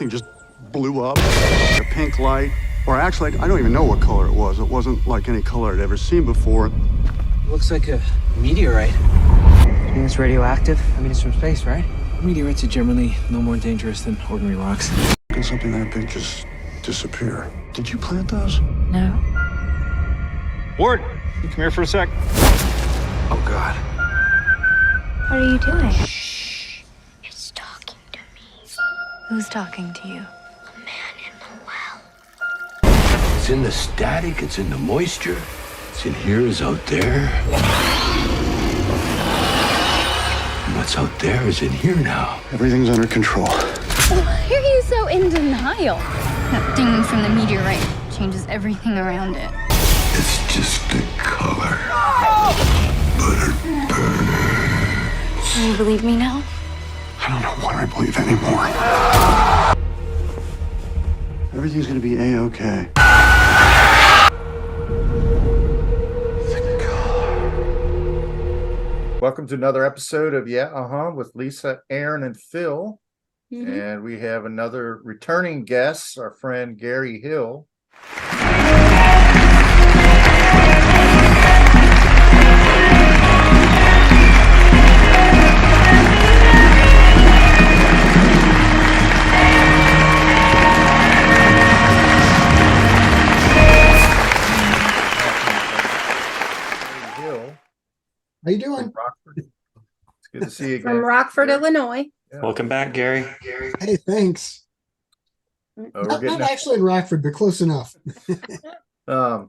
everything just blew up, a pink light. Or actually, I don't even know what color it was. It wasn't like any color I'd ever seen before. Looks like a meteorite. You mean it's radioactive? I mean, it's from space, right? Meteorites are generally no more dangerous than ordinary rocks. Can something that big just disappear? Did you plant those? No. Ward, you come here for a sec. Oh, God. What are you doing? Shh. It's talking to me. Who's talking to you? A man in the well. It's in the static, it's in the moisture. It's in here, is out there. And what's out there is in here now. Everything's under control. Why are you so in denial? That thing from the meteorite changes everything around it. It's just the color. But it burns. Do you believe me now? I don't know what I believe anymore. Everything's gonna be A-okay. Welcome to another episode of with Lisa, Aaron, and Phil. And we have another returning guest, our friend Gary Hill. How you doing? Rockford. It's good to see you again. From Rockford, Illinois. Yeah. Welcome back, Gary. Hey, thanks. Not actually in Rockford, but close enough. So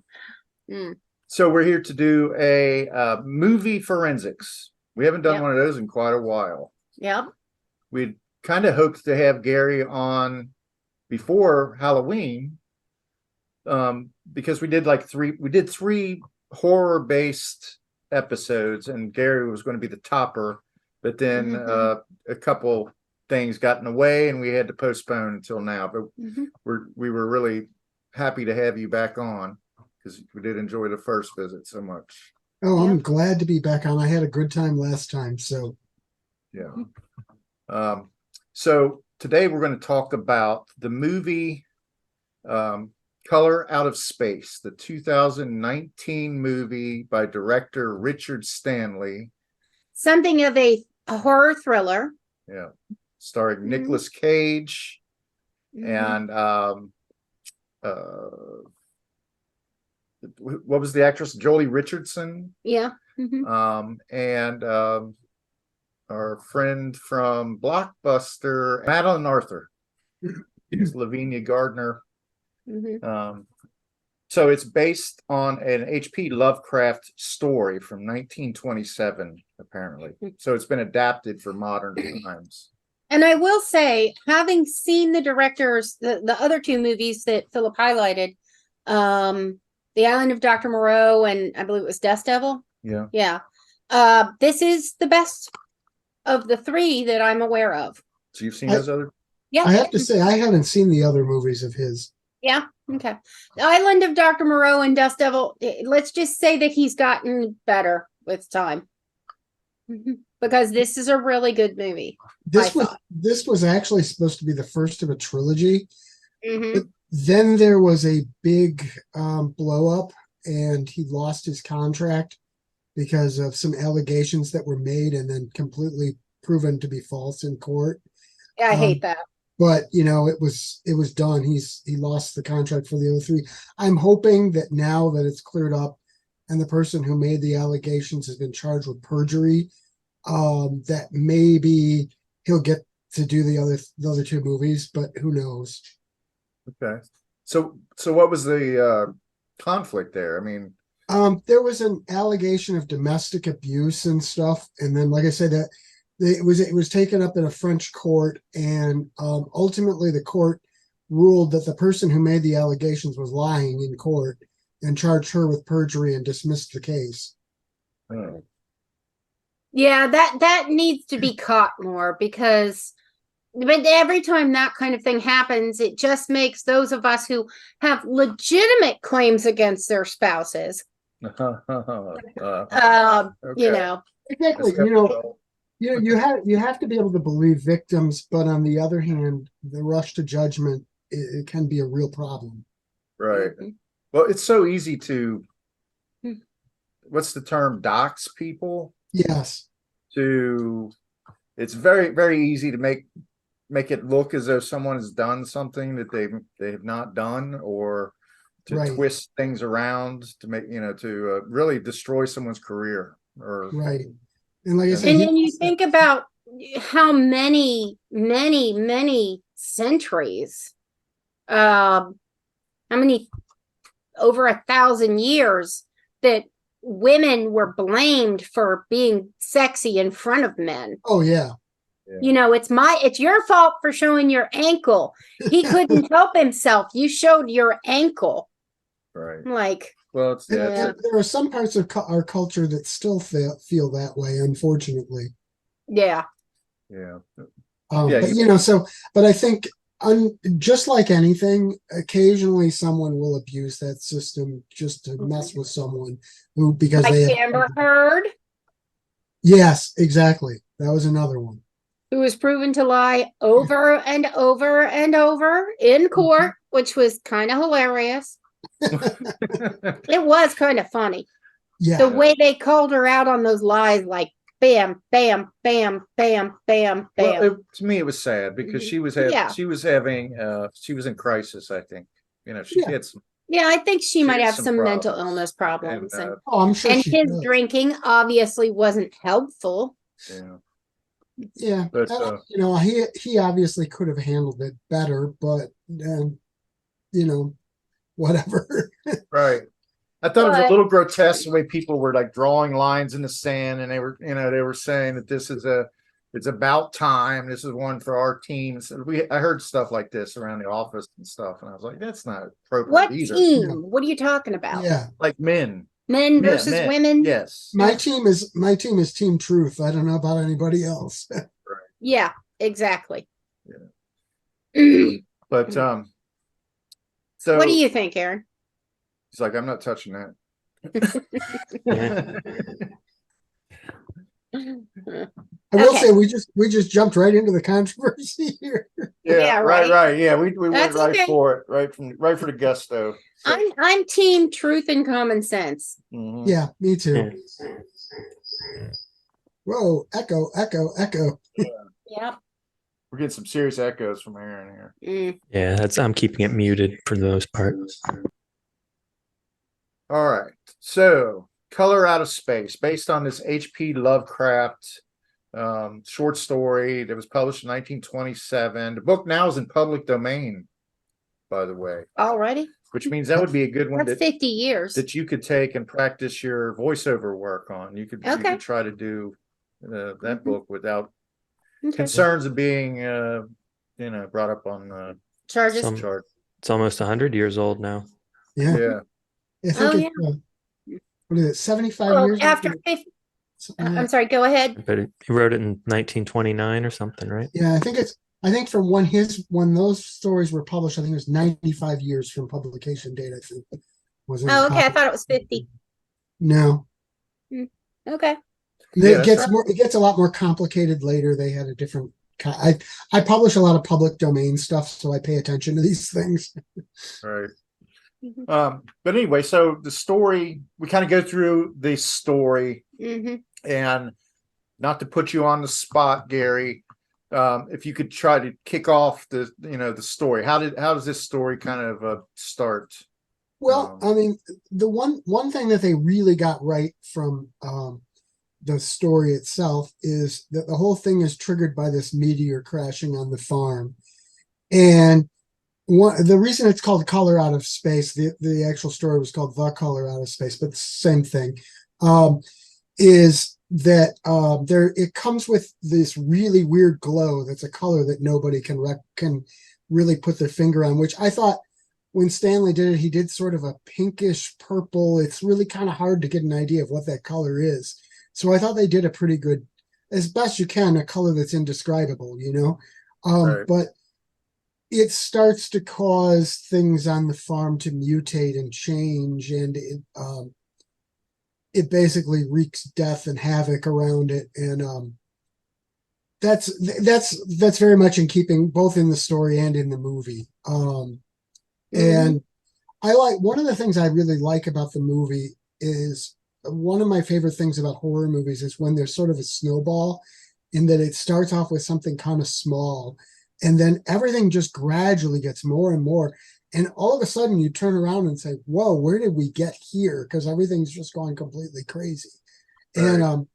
we're here to do a movie forensics. We haven't done one of those in quite a while. Yep. We'd kind of hoped to have Gary on before Halloween, because we did three horror-based episodes, and Gary was going to be the topper, but then a couple things got in the way and we had to postpone until now. But we were really happy to have you back on because we did enjoy the first visit so much. Oh, I'm glad to be back on. I had a good time last time, so so today we're going to talk about the movie Color Out of Space, the 2019 movie by director Richard Stanley. Something of a horror thriller. Yeah. Starring Nicolas Cage and what was the actress? Joley Richardson. Yeah. And our friend from Blockbuster, Madeleine Arthur. It's Lavinia Gardner. So it's based on an HP Lovecraft story from 1927, apparently. So it's been adapted for modern times. And I will say, having seen the directors, the other two movies that Philip highlighted, The Island of Dr. Moreau and I believe it was Dust Devil. Yeah. Yeah. This is the best of the three that I'm aware of. So you've seen those other? Yeah. I have to say I haven't seen the other movies of his. Yeah. Okay. The Island of Dr. Moreau and Dust Devil. Let's just say that he's gotten better with time, because this is a really good movie. This was actually supposed to be the first of a trilogy. Mm-hmm. Then there was a big blow up, and he lost his contract because of some allegations that were made and then completely proven to be false in court. Yeah, I hate that. But you know, it was done. He lost the contract for the other three. I'm hoping that now that it's cleared up and the person who made the allegations has been charged with perjury, that maybe he'll get to do the other two movies, but who knows? Okay. So what was the conflict there? I mean, there was an allegation of domestic abuse and stuff, and then, like I said, that it was taken up in a French court, and ultimately the court ruled that the person who made the allegations was lying in court and charged her with perjury and dismissed the case. Oh. Yeah, that needs to be caught more, because but every time that kind of thing happens, it just makes those of us who have legitimate claims against their spouses, Okay. you know. Exactly. You know, You have to be able to believe victims, but on the other hand, the rush to judgment, it can be a real problem. Right. Well, it's so easy to, what's the term, dox people? Yes. It's very, very easy to make it look as though someone has done something that they have not done, or to Right. twist things around to make, to really destroy someone's career. Or Right. And like I said, And then you think about how many centuries, how many, over 1,000 years, that women were blamed for being sexy in front of men. oh yeah. It's your fault for showing your ankle. He couldn't help himself. You showed your ankle. Right. Like, Well, it's There are some parts of our culture that still feel that way, unfortunately. yeah. Yeah. But I think just like anything, occasionally someone will abuse that system just to mess with someone because Like they Amber Heard, Yes, exactly. That was another one. who was proven to lie over and over and over in court, which was kind of hilarious. It was kind of funny. Yeah. The way they called her out on those lies, like bam, bam, bam, bam, bam, bam. Well, to me, it was sad because she was in crisis. I think, she had some. Yeah, I think she might had have some some mental problems. illness problems. And, Oh, I'm sure and she his does. drinking obviously wasn't helpful. Yeah. Yeah, But, he obviously could have handled it better, but whatever. Right. I thought it was a little grotesque the way people were like drawing lines in the sand, and they were saying that it's about time. This is one for our teams. I heard stuff like this around the office and stuff, and I was like, that's not appropriate What either. team? What are you talking about? Yeah, Like men versus men. women? Yes. my team is Team Truth. I don't know about anybody else. Yeah, exactly. But so What do you think, Aaron? he's like, I'm not touching that. I will Okay. say we just jumped right into the controversy here. Yeah, right. Yeah, we went That's right okay. for it, right for the gusto. So, I'm team truth and common sense. mhm. Yeah, me too. Whoa, echo. Yep. We're getting some serious echoes from Aaron here. Mm. Yeah, I'm keeping it muted for the most part. All right. So, Color Out of Space, based on this HP Lovecraft short story that was published in 1927. The book now is in public domain, by the way, Already? which means that would be a good one That's 50 years. that you could take and practice your voiceover work on. You could try to do that book without Okay. concerns of being brought up on Charges. charge. It's almost 100 years old now. Yeah, Yeah. I think what is it? 75 years After after- 50. something like I'm sorry, go ahead. But he wrote it in 1929 or something, right? Yeah, I think from when those stories were published, I think it was 95 years from publication date, I think. Oh, okay. I thought it was 50. No. Okay. It gets a lot more complicated later. They had a different I publish a lot of public domain stuff, so I pay attention to these things. Right. But anyway, so the story, we kind of go through the story, and not to put you on the spot, Gary, if you could try to kick off the story. How does this story kind of start? Well, I mean, the one thing that they really got right from the story itself is that the whole thing is triggered by this meteor crashing on the farm. And the reason it's called Color Out of Space, the actual story was called The Color Out of Space, but same thing, is that it comes with this really weird glow that's a color that nobody can really put their finger on, which I thought when Stanley did it, he did sort of a pinkish purple. It's really kind of hard to get an idea of what that color is. So I thought they did a pretty good, as best you can, a color that's indescribable, Right. But it starts to cause things on the farm to mutate and change, and it basically wreaks death and havoc around it. And That's very much in keeping both in the story and in the movie. And I like, one of the things I really like about the movie is, one of my favorite things about horror movies is when there's sort of a snowball, in that it starts off with something kind of small and then everything just gradually gets more and more. And all of a sudden you turn around and say, whoa, where did we get here? Because everything's just going completely crazy. Right. And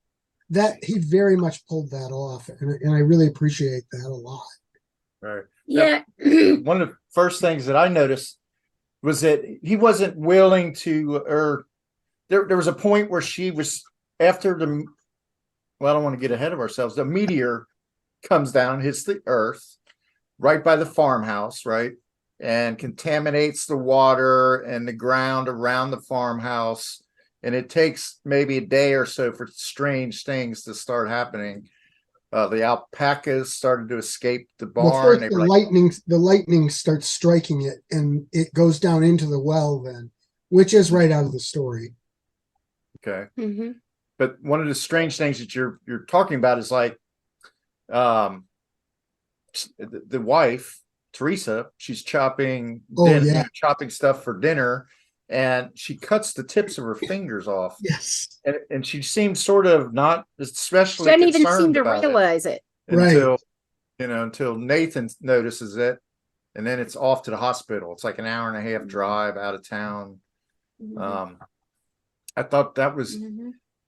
that he very much pulled that off. And I really appreciate that a lot. Right. Yeah. One of the first things that I noticed was that he wasn't willing to, or there was a point where she was, after the, well, I don't want to get ahead of ourselves. The meteor comes down, hits the earth right by the farmhouse, right? And contaminates the water and the ground around the farmhouse. And it takes maybe a day or so for strange things to start happening. The alpacas started to escape the barn. Well, first, the lightning starts striking it, and it goes down into the well then, which is right out of the story. Okay. But one of the strange things that you're talking about is like, the wife, Teresa, she's chopping chopping stuff for dinner, and she cuts the tips of her fingers off. Yes. And she seems sort of not especially She doesn't even concerned seem to about realize it. until, until Nathan notices it, and then it's off to the hospital. It's like an hour and a half drive out of town. I thought that was,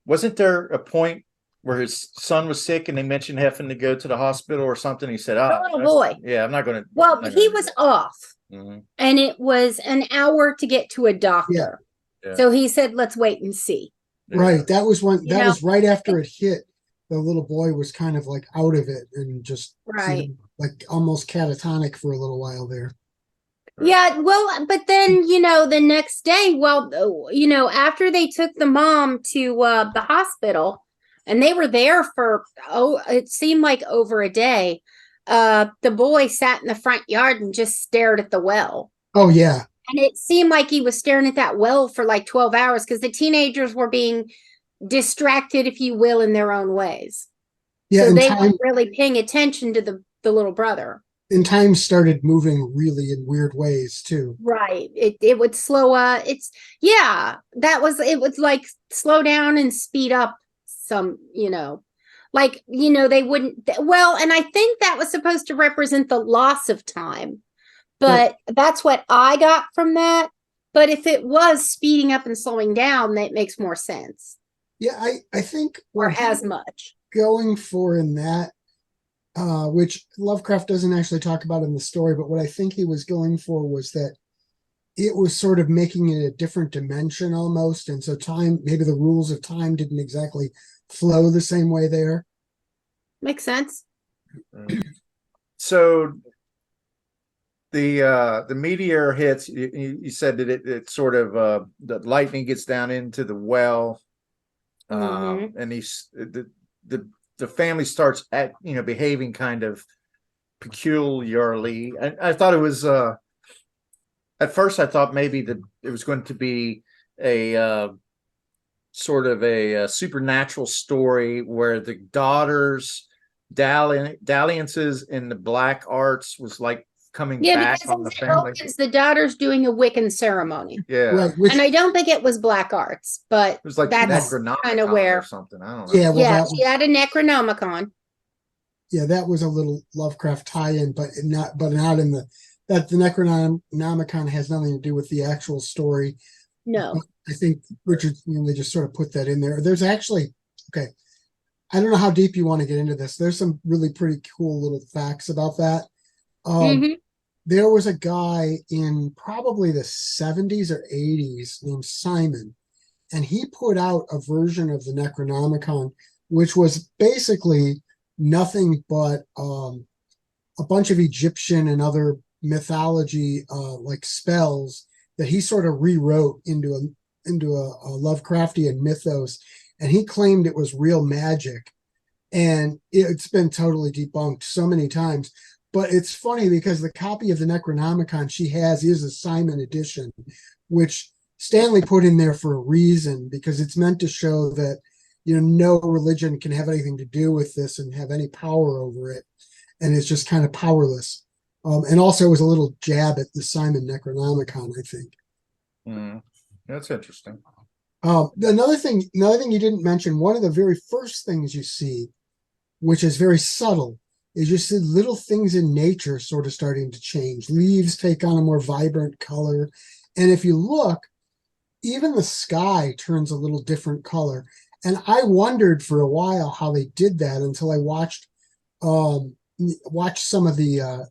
wasn't there a point where his son was sick and they mentioned having to go to the hospital or something? He said, The little boy. Yeah, I'm not going to. Well, he was off, and it was an hour to get to a doctor. Yeah. So he said, let's wait and see. Right. That was when, that was right after it hit. The little boy was kind of like out of it and just like almost catatonic for a little while there. Yeah, well, but then, the next day, after they took the mom to the hospital, and they were there for, it seemed like over a day, the boy sat in the front yard and just stared at the well. Oh, yeah. And it seemed like he was staring at that well for like 12 hours because the teenagers were being distracted, if you will, in their own ways. Yeah, so they weren't really paying attention to the little brother. And time started moving really in weird ways too. Right. It would slow it would like slow down and speed up some, they wouldn't, and I think that was supposed to represent the loss of time, but that's what I got from that. But if it was speeding up and slowing down, that makes more sense. Yeah, I think or as much going for in that, which Lovecraft doesn't actually talk about in the story, but what I think he was going for was that it was sort of making it a different dimension almost. And so time, maybe the rules of time didn't exactly flow the same way there. Makes sense. So the meteor hits, you said that it sort of, the lightning gets down into the well. And the family starts behaving kind of peculiarly. I thought it was at first I thought maybe that it was going to be a sort of a supernatural story where the daughter's dalliances in the black arts was like coming back on the family. Because the daughter's doing a Wiccan ceremony. Yeah. Right, and I don't think it was black arts, but it was like that's kind of where or something. I don't know. Yeah, well, she had a Necronomicon. Yeah, that was a little Lovecraft tie-in, but not in the Necronomicon has nothing to do with the actual story. No. I think Richard, they just sort of put that in there. There's actually, I don't know how deep you want to get into this. There's some really pretty cool little facts about that. There was a guy in probably the 70s or 80s named Simon, and he put out a version of the Necronomicon, which was basically nothing but a bunch of Egyptian and other mythology like spells that he sort of rewrote into a Lovecraftian mythos, and he claimed it was real magic, and it's been totally debunked so many times. But it's funny because the copy of the Necronomicon she has is a Simon edition, which Stanley put in there for a reason, because it's meant to show that no religion can have anything to do with this and have any power over it, and it's just kind of powerless. And also, it was a little jab at the Simon Necronomicon, I think. That's interesting. Another thing you didn't mention, one of the very first things you see, which is very subtle, is you see little things in nature sort of starting to change. Leaves take on a more vibrant color. And if you look, even the sky turns a little different color. And I wondered for a while how they did that until I watched some of the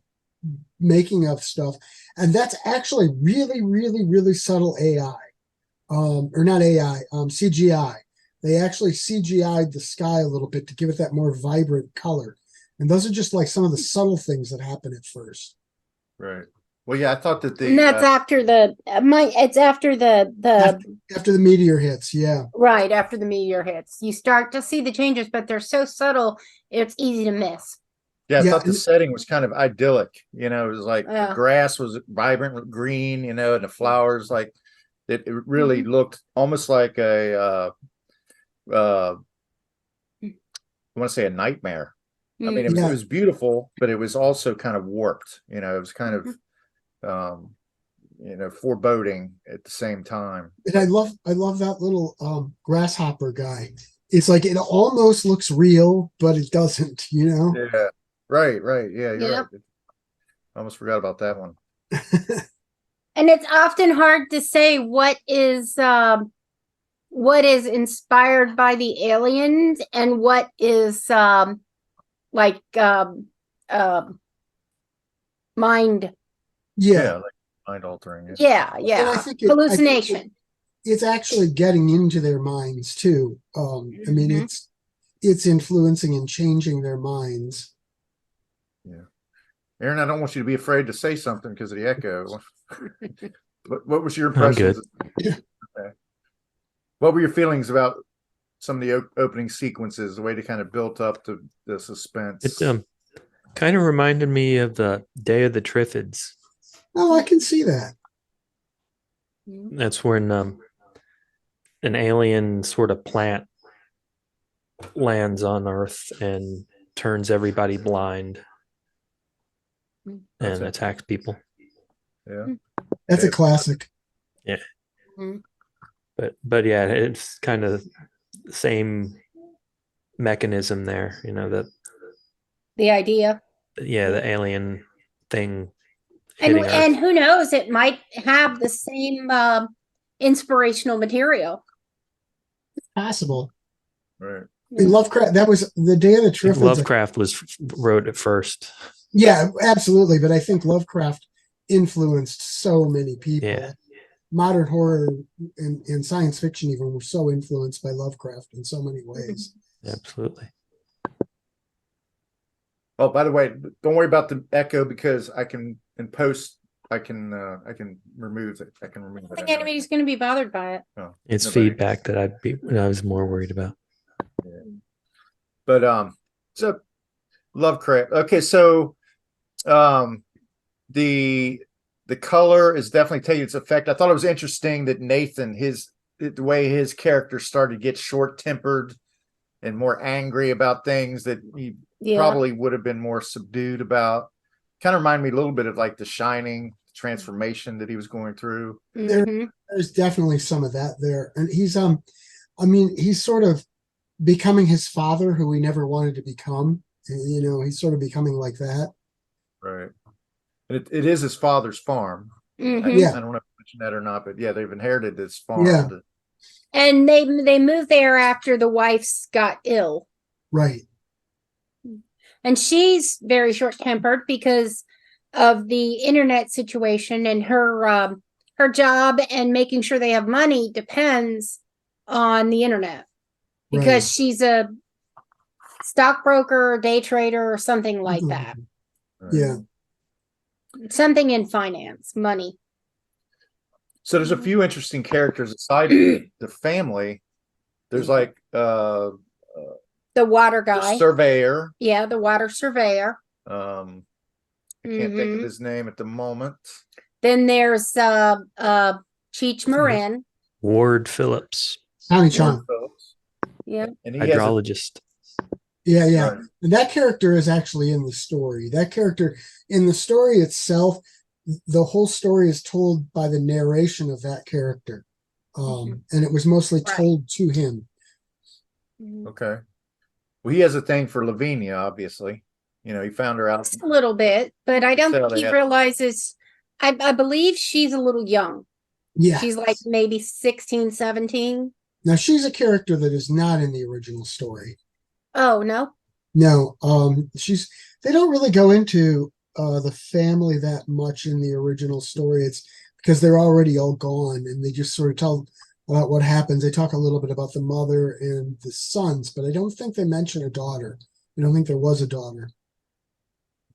making of stuff. And that's actually really, really, really subtle AI. Or not AI, CGI. They actually CGI'd the sky a little bit to give it that more vibrant color. And those are just like some of the subtle things that happen at first. Right. Well, yeah, I thought that And that's after the it's after the after the meteor hits, yeah. right after the meteor hits. You start to see the changes, but they're so subtle, it's easy to miss. Yeah, I thought the setting was kind of idyllic. It was like the Yeah. grass was vibrant green, and the flowers like it really looked almost like a I want to say a nightmare. I mean, it was beautiful, but it was also kind of warped. It was kind of foreboding at the same time. And I love that little grasshopper guy. It's like it almost looks real, but it doesn't, Yeah. Right. Yeah, you're Yep. right. I almost forgot about that one. And it's often hard to say what is inspired by the aliens and what is mind. Yeah. Like mind altering. Yeah. And I think Hallucination. it's actually getting into their minds too. I mean, it's influencing and changing their minds. Yeah. Aaron, I don't want you to be afraid to say something because of the echo. What was your impression? Okay. What were your feelings about some of the opening sequences, the way they kind of built up the suspense? It kind of reminded me of the Day of the Triffids. Oh, I can see that. That's when an alien sort of plant lands on Earth and turns everybody blind and attacks people. Yeah, that's a classic. Yeah. But yeah, it's kind of the same mechanism there, that The idea. the alien thing And who knows, it might have the same inspirational material. It's possible. Right. In Lovecraft, that was the Day of the I think Triffids. Lovecraft wrote it first. Yeah, absolutely. But I think Lovecraft influenced so many people. Yeah. Modern horror and science fiction even were so influenced by Lovecraft in so many ways. Absolutely. Oh, by the way, don't worry about the echo because I can in post I can remove it. I can remove it. I think anybody's going to be bothered by it. Oh, It's nobody. feedback that I was more worried about. Yeah. But so Lovecraft. Okay, so the color is definitely taking its effect. I thought it was interesting that Nathan, the way his character started to get short-tempered and more angry about things that he probably would have been more subdued about. Kind of reminded me a little bit of like The Shining transformation that he was going through. There's definitely some of that there. And he's he's sort of becoming his father who he never wanted to become. He's sort of becoming like that. Right. And it is his father's farm. Mm-hmm. I don't know if I mentioned that or not, but yeah, they've inherited this farm. Yeah. And they moved there after the wife got ill. Right. And she's very short-tempered because of the internet situation, and her job and making sure they have money depends on the internet because she's a stockbroker, day trader, or something like that. Yeah. Something in finance, money. So there's a few interesting characters aside from the family. There's like The water guy. the surveyor. Yeah, the water surveyor. I can't think of his name at the moment. Then there's Cheech Marin. Ward Phillips. Tommy Chong. Phillips. Yeah. And he has a, Hydrologist. Yeah, yeah. Right. And that character is actually in the story. That character in the story itself, the whole story is told by the narration of that character. And it was mostly Right. told to him. okay. Well, he has a thing for Lavinia, obviously. You know, he found her out. Just a little bit, but I don't So think they he have- realizes. I believe she's a little young. Yeah. She's like maybe 16, 17. Now she's a character that is not in the original story. Oh, no. No, they don't really go into the family that much in the original story. It's because they're already all gone and they just sort of tell about what happens. They talk a little bit about the mother and the sons, but I don't think they mention a daughter. I don't think there was a daughter.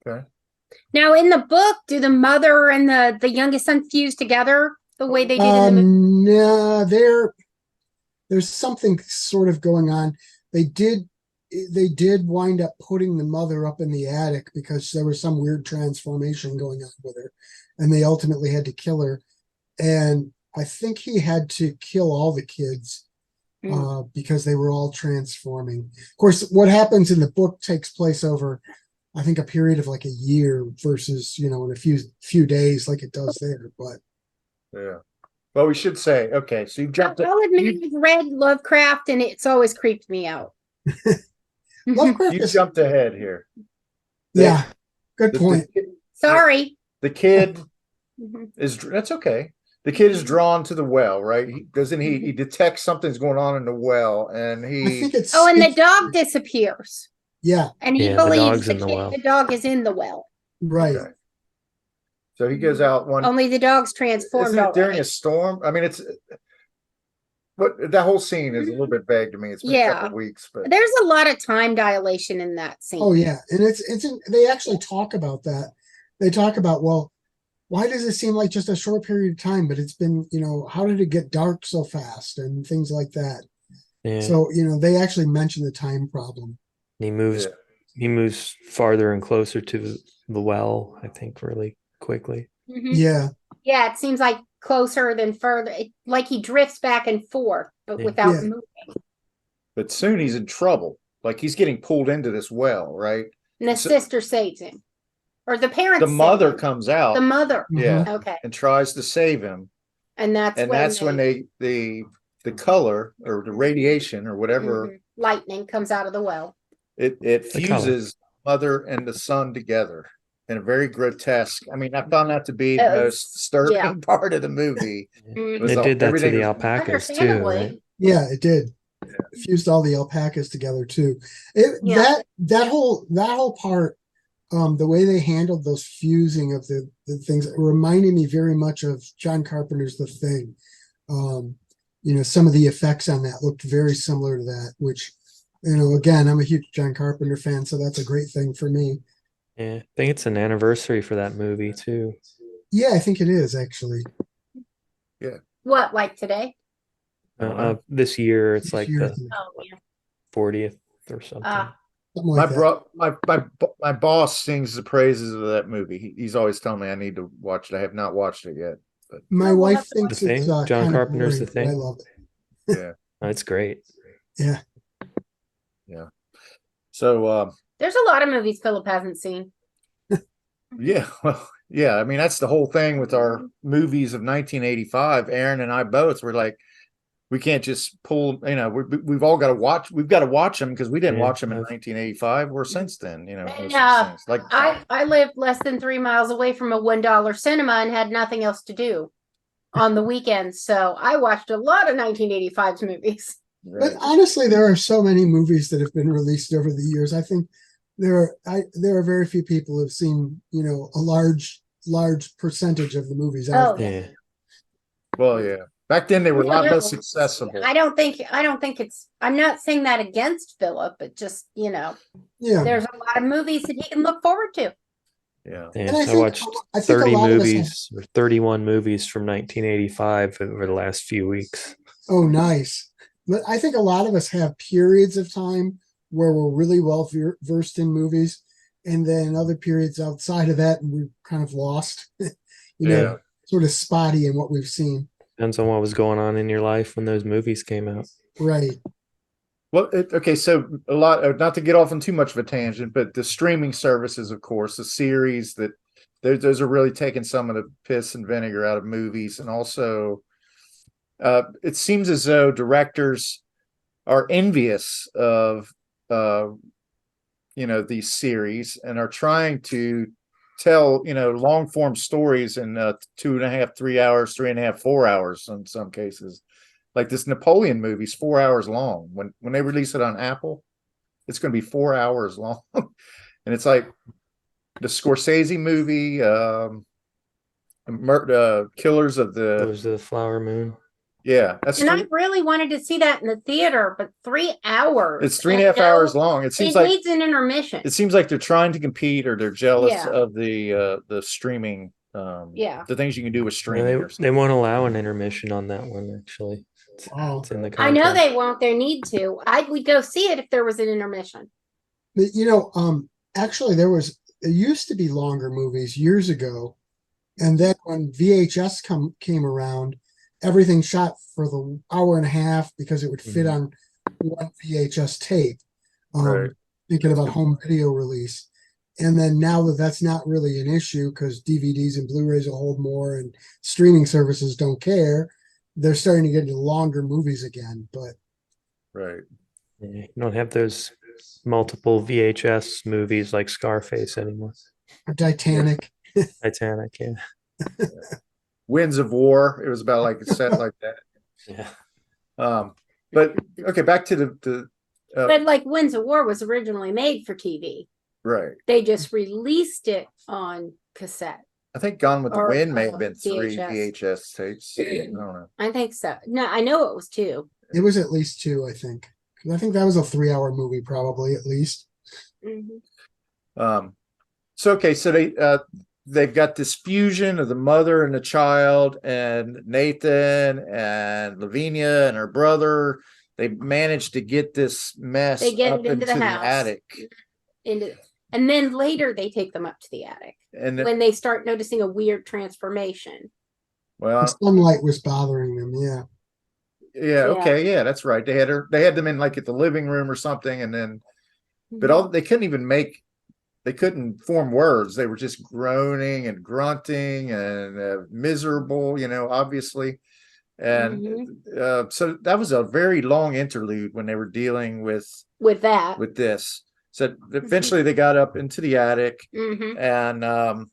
Okay. Now, in the book, do the mother and the youngest son fuse together the way they did in the movie? No, there's something sort of going on. They did wind up putting the mother up in the attic because there was some weird transformation going on with her, and they ultimately had to kill her. And I think he had to kill all the kids because they were all transforming. Of course, what happens in the book takes place over, I think, a period of like a year versus, in a few days like it does there. But Yeah. Well, we should say, okay, so you've jumped. I'll admit I've read Lovecraft and it's always creeped me out. Lovecraft You is, jumped ahead here. yeah, good point. Sorry. The kid Mhm. that's okay. The kid is drawn to the well, right? He detects something's going on in the well, and I he think it's Oh, and the dog disappears. yeah, And he Yeah, the believes dog's in the well. the dog is in the well. right. Okay. So he goes out one. Only the dog's transformed Isn't it during already. a storm? I mean, it's. But that whole scene is a little bit vague to me. It's been a Yeah. couple of weeks, but There's a lot of time dilation in that scene. Oh yeah, and they actually talk about that. They talk about, well, why does it seem like just a short period of time, but it's been, how did it get dark so fast and things like that. Yeah. So, they actually mention the time problem. He moves. Yeah. He moves farther and closer to the well. I think really quickly. Mhm. Yeah. Yeah, it seems like closer than further. Like he drifts back and forth, but Yeah. without Yeah. moving. but soon he's in trouble. Like he's getting pulled into this well, right? And the So- sister saves him. Or the parents The save mother him. comes out, The mother. yeah, Okay. and tries to save him, And that's and that's when the color or the radiation or whatever Mhm. Lightning comes out of the well. it The color. fuses mother and the son together in a very grotesque. I mean, I found that to be the It was- most disturbing yeah. part of the movie. Mhm. was They all- did that to everything the was- alpacas too, Understandably. right? Yeah, it did. It fused all the alpacas together too. Yeah. That whole part, the way they handled those fusing of the things, it reminded me very much of John Carpenter's The Thing. Some of the effects on that looked very similar to that, which, again, I'm a huge John Carpenter fan, so that's a great thing for me. Yeah, I think it's an anniversary for that movie too. Yeah, I think it is actually. What, like today? This year, it's This like year, I the think, Oh, yeah. 40th or something. something like that. My boss sings the praises of that movie. He's always telling me I need to watch it. I have not watched it yet. My Oh, well, wife that's thinks The it's Thing? John kind of Carpenter's boring, The Thing? but I love it. Yeah, Oh, it's great. Yeah. yeah. So There's a lot of movies Philip hasn't seen. yeah, well, yeah. I mean, that's the whole thing with our movies of 1985. Aaron and I both were like, we can't just pull. We've all got to watch. We've got to watch them because we didn't Yeah, watch them in I've- 1985 or since then. And, most of these things. Like I lived less than 3 miles away from a $1 cinema and had nothing else to do on the weekends. So I watched a lot of 1985's movies. But honestly, there are so many movies that have been released over the years. I think there are very few people who have seen, a large percentage of the movies out Oh, there. Yeah. Well, yeah. Back then they were a lot less Yeah. accessible. I don't think it's, I'm not saying that against Philip, but just, Yeah. there's a lot of movies that he can look forward to. Yeah. Yeah, And I I think- watched I think a 30 lot of us have- movies or 31 movies from 1985 over the last few weeks. Oh, nice. But I think a lot of us have periods of time where we're really well versed in movies, and then other periods outside of that, and we're kind of lost, Yeah. sort of spotty in what we've seen. Depends on what was going on in your life when those movies came out. Right. Well, okay, so a lot, not to get off on too much of a tangent, but the streaming services, of course, the series that those are really taking some of the piss and vinegar out of movies. And also, it seems as though directors are envious of, these series and are trying to tell, long form stories in 2.5, 3 hours, 3.5, 4 hours in some cases. Like this Napoleon movie's 4 hours long. When they release it on Apple, it's going to be 4 hours long. And it's like the Scorsese movie, Killers of the Flower Moon. Yeah, that's. And I really wanted to see that in the theater, but 3 hours. It's 3.5 hours long. It seems like needs an intermission. It seems like they're trying to compete, or they're jealous Yeah. of the streaming. The things you can do with streaming. They won't allow an intermission on that one. Actually, Wow. it's in the I know contract. they won't. They need to. Would go see it if there was an intermission. But, actually there used to be longer movies years ago. And then when VHS came around, everything shot for the hour and a half because it would fit on one VHS tape. Right. Thinking about home video release. And then now that's not really an issue because DVDs and Blu-rays will hold more and streaming services don't care. They're starting to get into longer movies again, but Right. Yeah, you don't have those multiple VHS movies like Scarface anymore. Titanic. Titanic, yeah. Winds of War. It was about like a set like that. Yeah. But okay, back to the But like Winds of War was originally made for TV. right. They just released it on cassette. I think Gone with the Or, Wind may have been 3 VHS. VHS tapes. I don't know. I think so. No, I know it was 2. It was at least 2, I think. 'Cause I think that was a 3-hour movie, probably at least. Mm-hmm. So okay, so they've got this fusion of the mother and the child, and Nathan and Lavinia and her brother. They managed to get this mess They get up it into the house. attic. And then later they take them up to the attic And when they start noticing a weird transformation. well, The sunlight was bothering them. Yeah. yeah, okay, yeah, that's right. They had them in like at the living room or something, and then but they couldn't form words. They were just groaning and grunting and miserable, obviously. And so that was a very long interlude when they were dealing with that. with this. So eventually they got up into the attic, Mm-hmm. and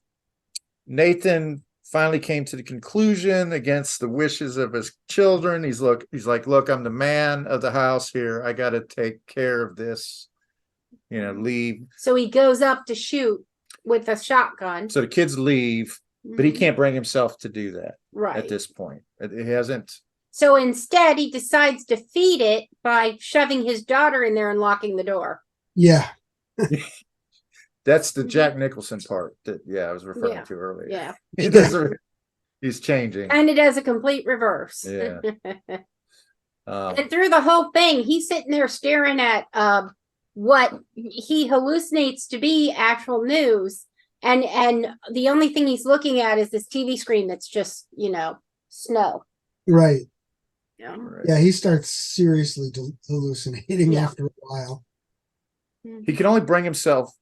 Nathan finally came to the conclusion against the wishes of his children. He's like, look, I'm the man of the house here. I got to take care of this. Leave. So he goes up to shoot with a shotgun. So the kids leave, but he can't bring himself to do that Right. at this point. It hasn't. So instead, he decides to feed it by shoving his daughter in there and locking the door. Yeah. That's the Jack Nicholson part that I was referring Yeah. to earlier. Yeah. He's changing. And it does a complete reverse. Yeah. And through the whole thing, he's sitting there staring at what he hallucinates to be actual news. And the only thing he's looking at is this TV screen that's just, snow. Right. Yeah. Right. Yeah. He starts seriously hallucinating Yeah. after a while. He can only bring himself.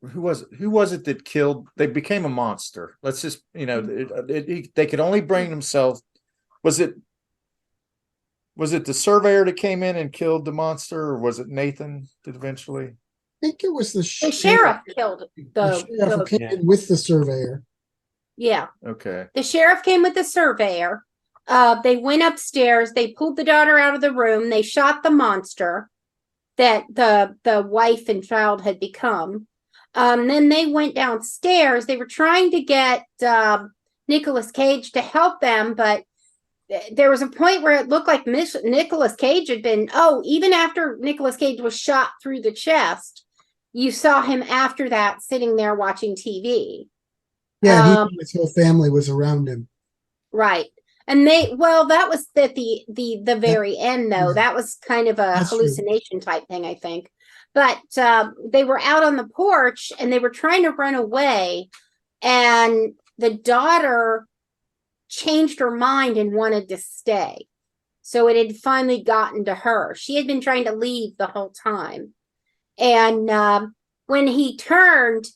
Who was it that killed? They became a monster. Let's just, they could only bring themselves. Was it the surveyor that came in and killed the monster, or was it Nathan that eventually? I think it was the sheriff killed The sheriff came in with the surveyor. Yeah. Okay. The sheriff came with the surveyor. They went upstairs. They pulled the daughter out of the room. They shot the monster that the wife and child had become. Then they went downstairs. They were trying to get Nicolas Cage to help them, but there was a point where it looked like Nicolas Cage had been, even after Nicolas Cage was shot through the chest, you saw him after that sitting there watching TV. Yeah, his whole family was around him. Right. And that was at the very end, though. That was kind of a hallucination type thing, I think. But they were out on the porch and they were trying to run away. And the daughter changed her mind and wanted to stay. So it had finally gotten to her. She had been trying to leave the whole time. And when he turned,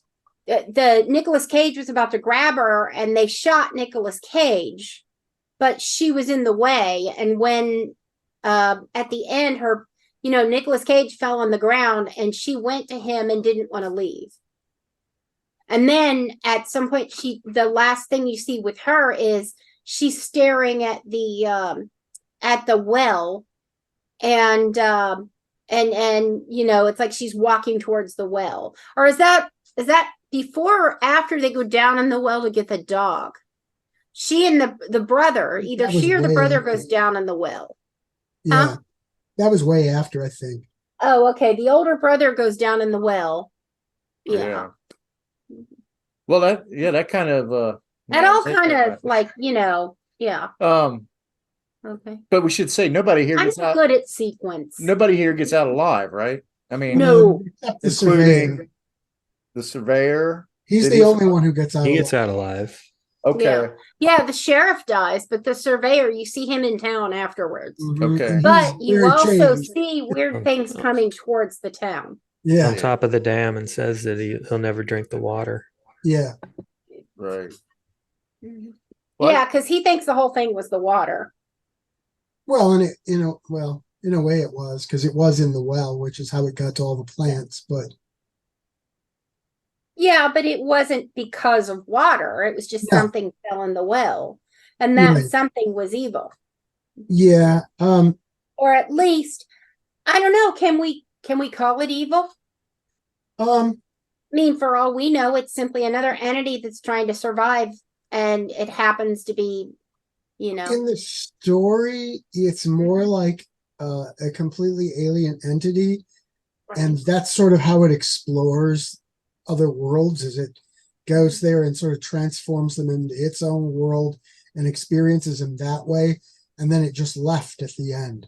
the Nicolas Cage was about to grab her, and they shot Nicolas Cage, but she was in the way. And when at the end, Nicolas Cage fell on the ground, and she went to him and didn't want to leave. And then at some point, the last thing you see with her is she's staring at the well, and it's like she's walking towards the well. Or is that before or after they go down in the well to get the dog? She and the brother, either she or the brother goes down in the well. Yeah, that was way after, I think. Oh, okay. The older brother goes down in the well. Yeah. Well, that kind of that all kind of like, yeah. Okay. But we should say nobody here gets out. I'm good at sequence. Nobody here gets out alive, right? I mean, no, except the surveyor. The surveyor. He's the only one who gets out. He gets out alive. Okay. Yeah, the sheriff dies, but the surveyor, you see him in town afterwards. Okay. But you also see weird things coming towards the town. Yeah. On top of the dam, and says that he'll never drink the water. Yeah. Right. Yeah, because he thinks the whole thing was the water. Well, and in a way it was, because it was in the well, which is how it got to all the plants. But yeah, but it wasn't because of water. It was just something fell in the well, and that something was evil. Yeah. Or at least, I don't know. Can we call it evil? I mean, for all we know, it's simply another entity that's trying to survive, and it happens to be, in the story, it's more like a completely alien entity, and that's sort of how it explores other worlds, as it goes there and sort of transforms them into its own world and experiences them that way, and then it just left at the end.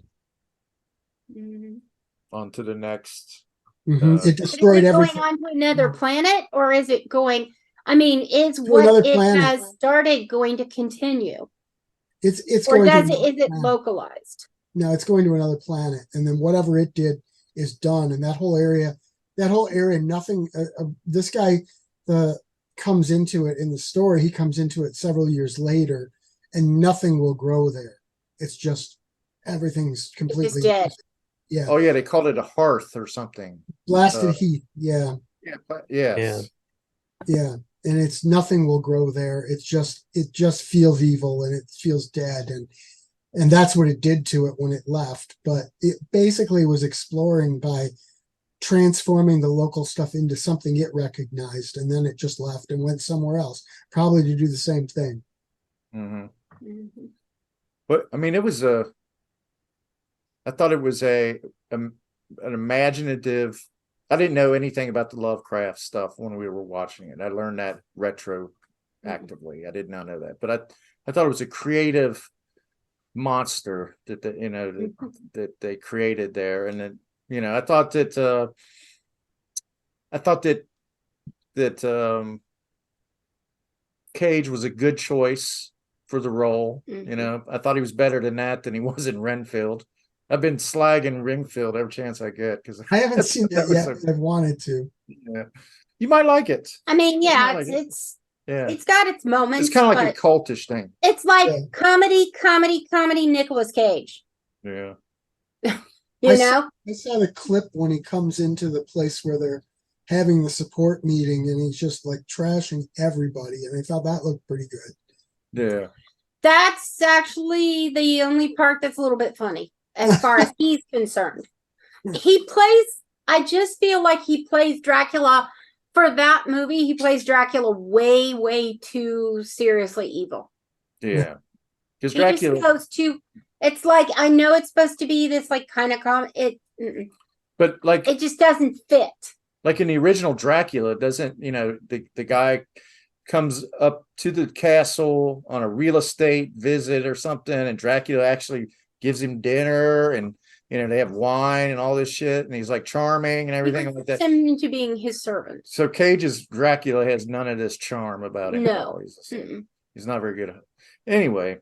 On to the next. It destroyed everything. Going on to another planet, or is it going? I mean, is what it has started going to continue? It's or going does to it? Is it localized? No, it's going to another planet, and then whatever it did is done. And that whole area, nothing. This guy comes into it in the story. He comes into it several years later, and nothing will grow there. It's just everything's completely dead. Yeah. Oh yeah, they called it a hearth or something. Blasted heat. Yeah. Yeah. Yeah. And it's nothing will grow there. It just feels evil, and it feels dead, and that's what it did to it when it left. But it basically was exploring by transforming the local stuff into something it recognized, and then it just left and went somewhere else, probably to do the same thing. But I mean, it was I thought it was an imaginative. I didn't know anything about the Lovecraft stuff when we were watching it. I learned that retroactively. I did not know that, but I thought it was a creative monster that that they created there, and then I thought that Cage was a good choice for the role. I thought he was better than he was in Renfield. I've been slagging Renfield every chance I get because I haven't seen that yet. I've wanted to. Yeah, you might like it. I mean, it's got its moments. It's kind of like a cultish thing. It's like comedy, Nicolas Cage. Yeah. I saw the clip when he comes into the place where they're having the support meeting, and he's just like trashing everybody, and I thought that looked pretty good. Yeah. That's actually the only part that's a little bit funny as far as he's concerned. I just feel like he plays Dracula for that movie. He plays Dracula way, way too seriously evil. Yeah. Because Dracula just goes to, it's like, I know it's supposed to be this like kind of but like it just doesn't fit. Like in the original Dracula, doesn't the guy comes up to the castle on a real estate visit or something, and Dracula actually gives him dinner, and they have wine and all this shit, and he's like charming and everything like that. Him into being his servant. So Cage's Dracula has none of this charm about him. No, he's not very good. Anyway,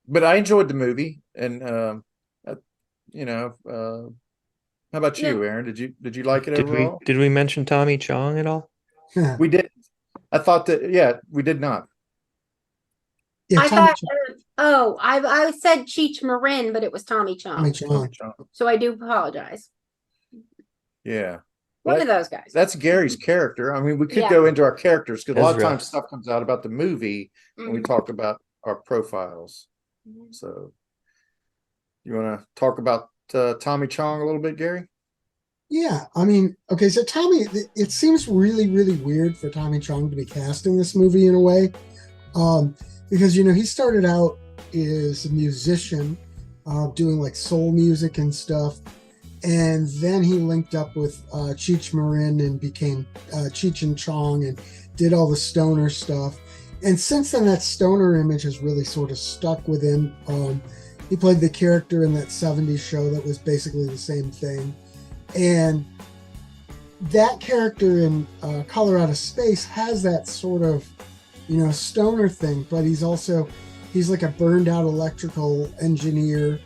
but I enjoyed the movie, and how about you, Aaron? Did you like it overall? Did we mention Tommy Chong at all? We did. I thought that. Yeah, we did not. Yeah, I Tommy thought, I said Cheech Marin, but it was Tommy Tommy Chong. Chong. So I do apologize. Yeah. One of those guys. That's Gary's character. I mean, we could Yeah. go into our characters because a lot of Ezra. times stuff comes out about the movie when we talk about our profiles. So, you want to talk about Tommy Chong a little bit, Gary? Yeah, I mean, okay, so Tommy, it seems really, really weird for Tommy Chong to be cast in this movie in a way, because he started out as a musician, doing like soul music and stuff, and then he linked up with Cheech Marin and became Cheech and Chong and did all the stoner stuff. And since then, that stoner image has really sort of stuck with him. He played the character in that 70s show that was basically the same thing. And that character in Color Out of Space has that sort of, stoner thing, but he's like a burned out electrical engineer.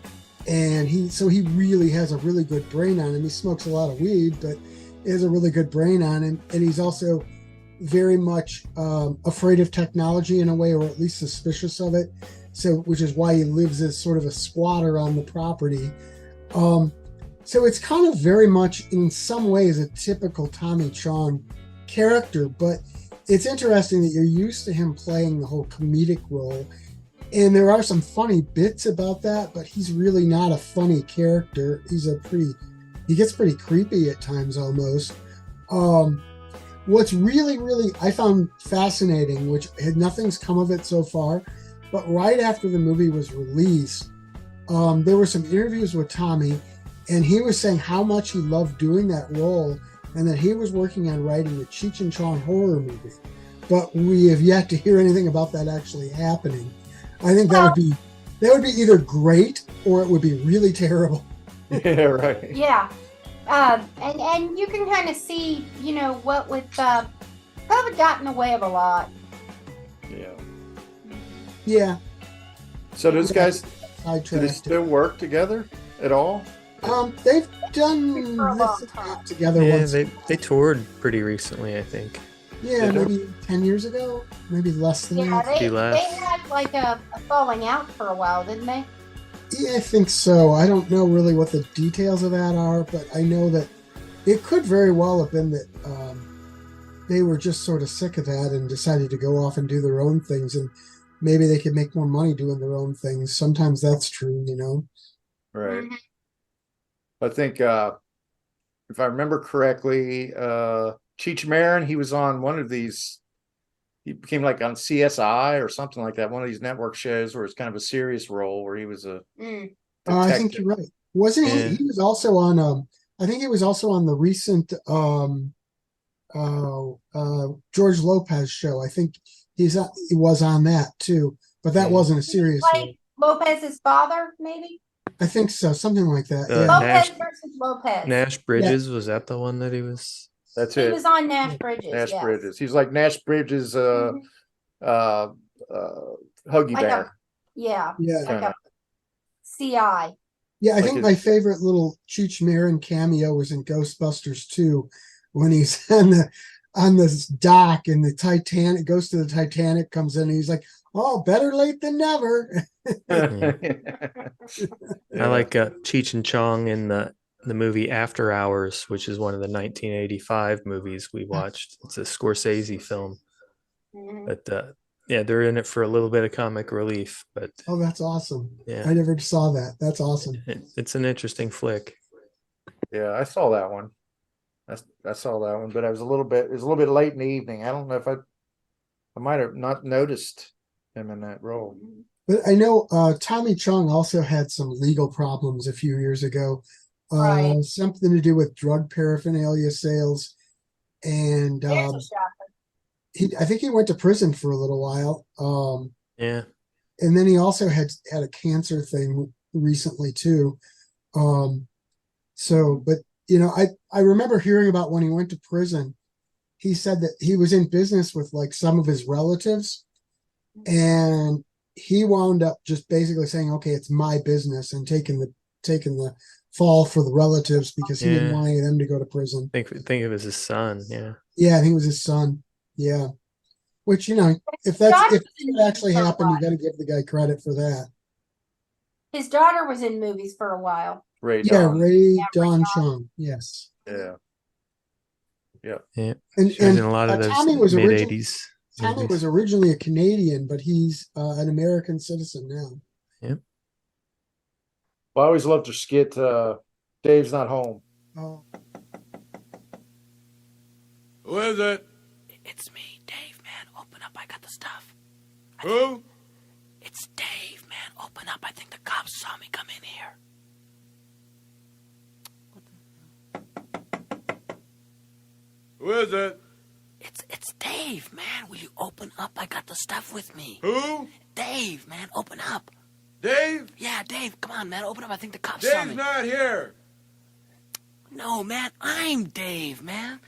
And he really has a really good brain on him. He smokes a lot of weed, but he has a really good brain on him. And he's also very much afraid of technology in a way, or at least suspicious of it. So, which is why he lives as sort of a squatter on the property. So it's kind of very much, in some ways, a typical Tommy Chong character, but it's interesting that you're used to him playing the whole comedic role. And there are some funny bits about that, but he's really not a funny character. He gets pretty creepy at times almost. What's really, really, I found fascinating, which nothing's come of it so far, but right after the movie was released, there were some interviews with Tommy, and he was saying how much he loved doing that role, and that he was working on writing a Cheech and Chong horror movie. But we have yet to hear anything about that actually happening. I think that would be either great or it would be really terrible. Yeah, right. Yeah. And you can kind of see, what with COVID got in the way of a lot. Yeah. Yeah. So those guys, do they Sidetracked. still work together at all? They've done For a long this time. together Yeah, once. they toured pretty recently, I think. Yeah, Did they? maybe 10 years ago, maybe less than Yeah, that. they left. had like a falling out for a while, didn't they? Yeah, I think so. I don't know really what the details of that are, but I know that it could very well have been that they were just sort of sick of that and decided to go off and do their own things, and maybe they could make more money doing their own things. Sometimes that's true, Right. I think, if I remember correctly, Cheech Marin, he was on one of these. He became like on CSI or something like that, one of these network shows where it's kind of a serious role where he was a I think detective. you're right. Wasn't Yeah. he? He was also on. I think he was also on the recent George Lopez show. I think he was on that too, but that wasn't a serious role. Like Lopez's father, maybe? I think so, something like that. Uh, Yeah. Lopez Nash- versus Lopez. Nash Bridges, was that the one that he was? That's He it. was on Nash Bridges. Nash yes. Bridges. He's like Nash Bridges, Mhm. Huggy Like Bear. Yeah. Yeah. Like a CI. Yeah, I Like think his- my favorite little Cheech Marin cameo was in Ghostbusters 2 when he's on this dock and the Titanic goes to the Titanic, comes in and he's like, "Oh, better late than never." I like Cheech and Chong in the movie After Hours, which is one of the 1985 movies we watched. It's a Scorsese film, Mhm. but yeah, they're in it for a little bit of comic relief, but Oh, that's awesome. Yeah. I never saw that. That's awesome. it's an interesting flick. Yeah, I saw that one. I saw that one, but it was a little bit late in the evening. I don't know if I might have not noticed him in that role. But I know Tommy Chong also had some legal problems a few years ago. Right. Something to do with drug paraphernalia sales. And There's a shocker. I think he went to prison for a little while. Yeah. And then he also had a cancer thing recently too. But I remember hearing about when he went to prison, he said that he was in business with like some of his relatives, and he wound up just basically saying, "Okay, it's my business," and taking the fall for the relatives because he didn't Yeah. want any of them to go to prison. think it was his son. Yeah. Yeah, I think it was his son. Yeah, which if it actually happened, you got to give the guy credit for that. His daughter was in movies for a while. Ray Yeah, Dawn. Ray Dawn Chong. Yes. Yeah. Yeah. And She was in a lot of Tommy those was mid originally '80s. Tommy was originally a Canadian, but he's an American citizen now. Well, I always loved your skit, Dave's Not Home. Oh, Who is it? It's me, Dave, man. Open up, I got the stuff. Who? It's Dave, man. Open up. I think the cops saw me come in here. Who is it? It's Dave, man. Will you open up? I got the stuff with me. Who? Dave, man. Open up. Dave? Yeah, Dave. Come on, man. Open up. I think the cops saw Dave's me. not here. No, man. I'm Dave, man.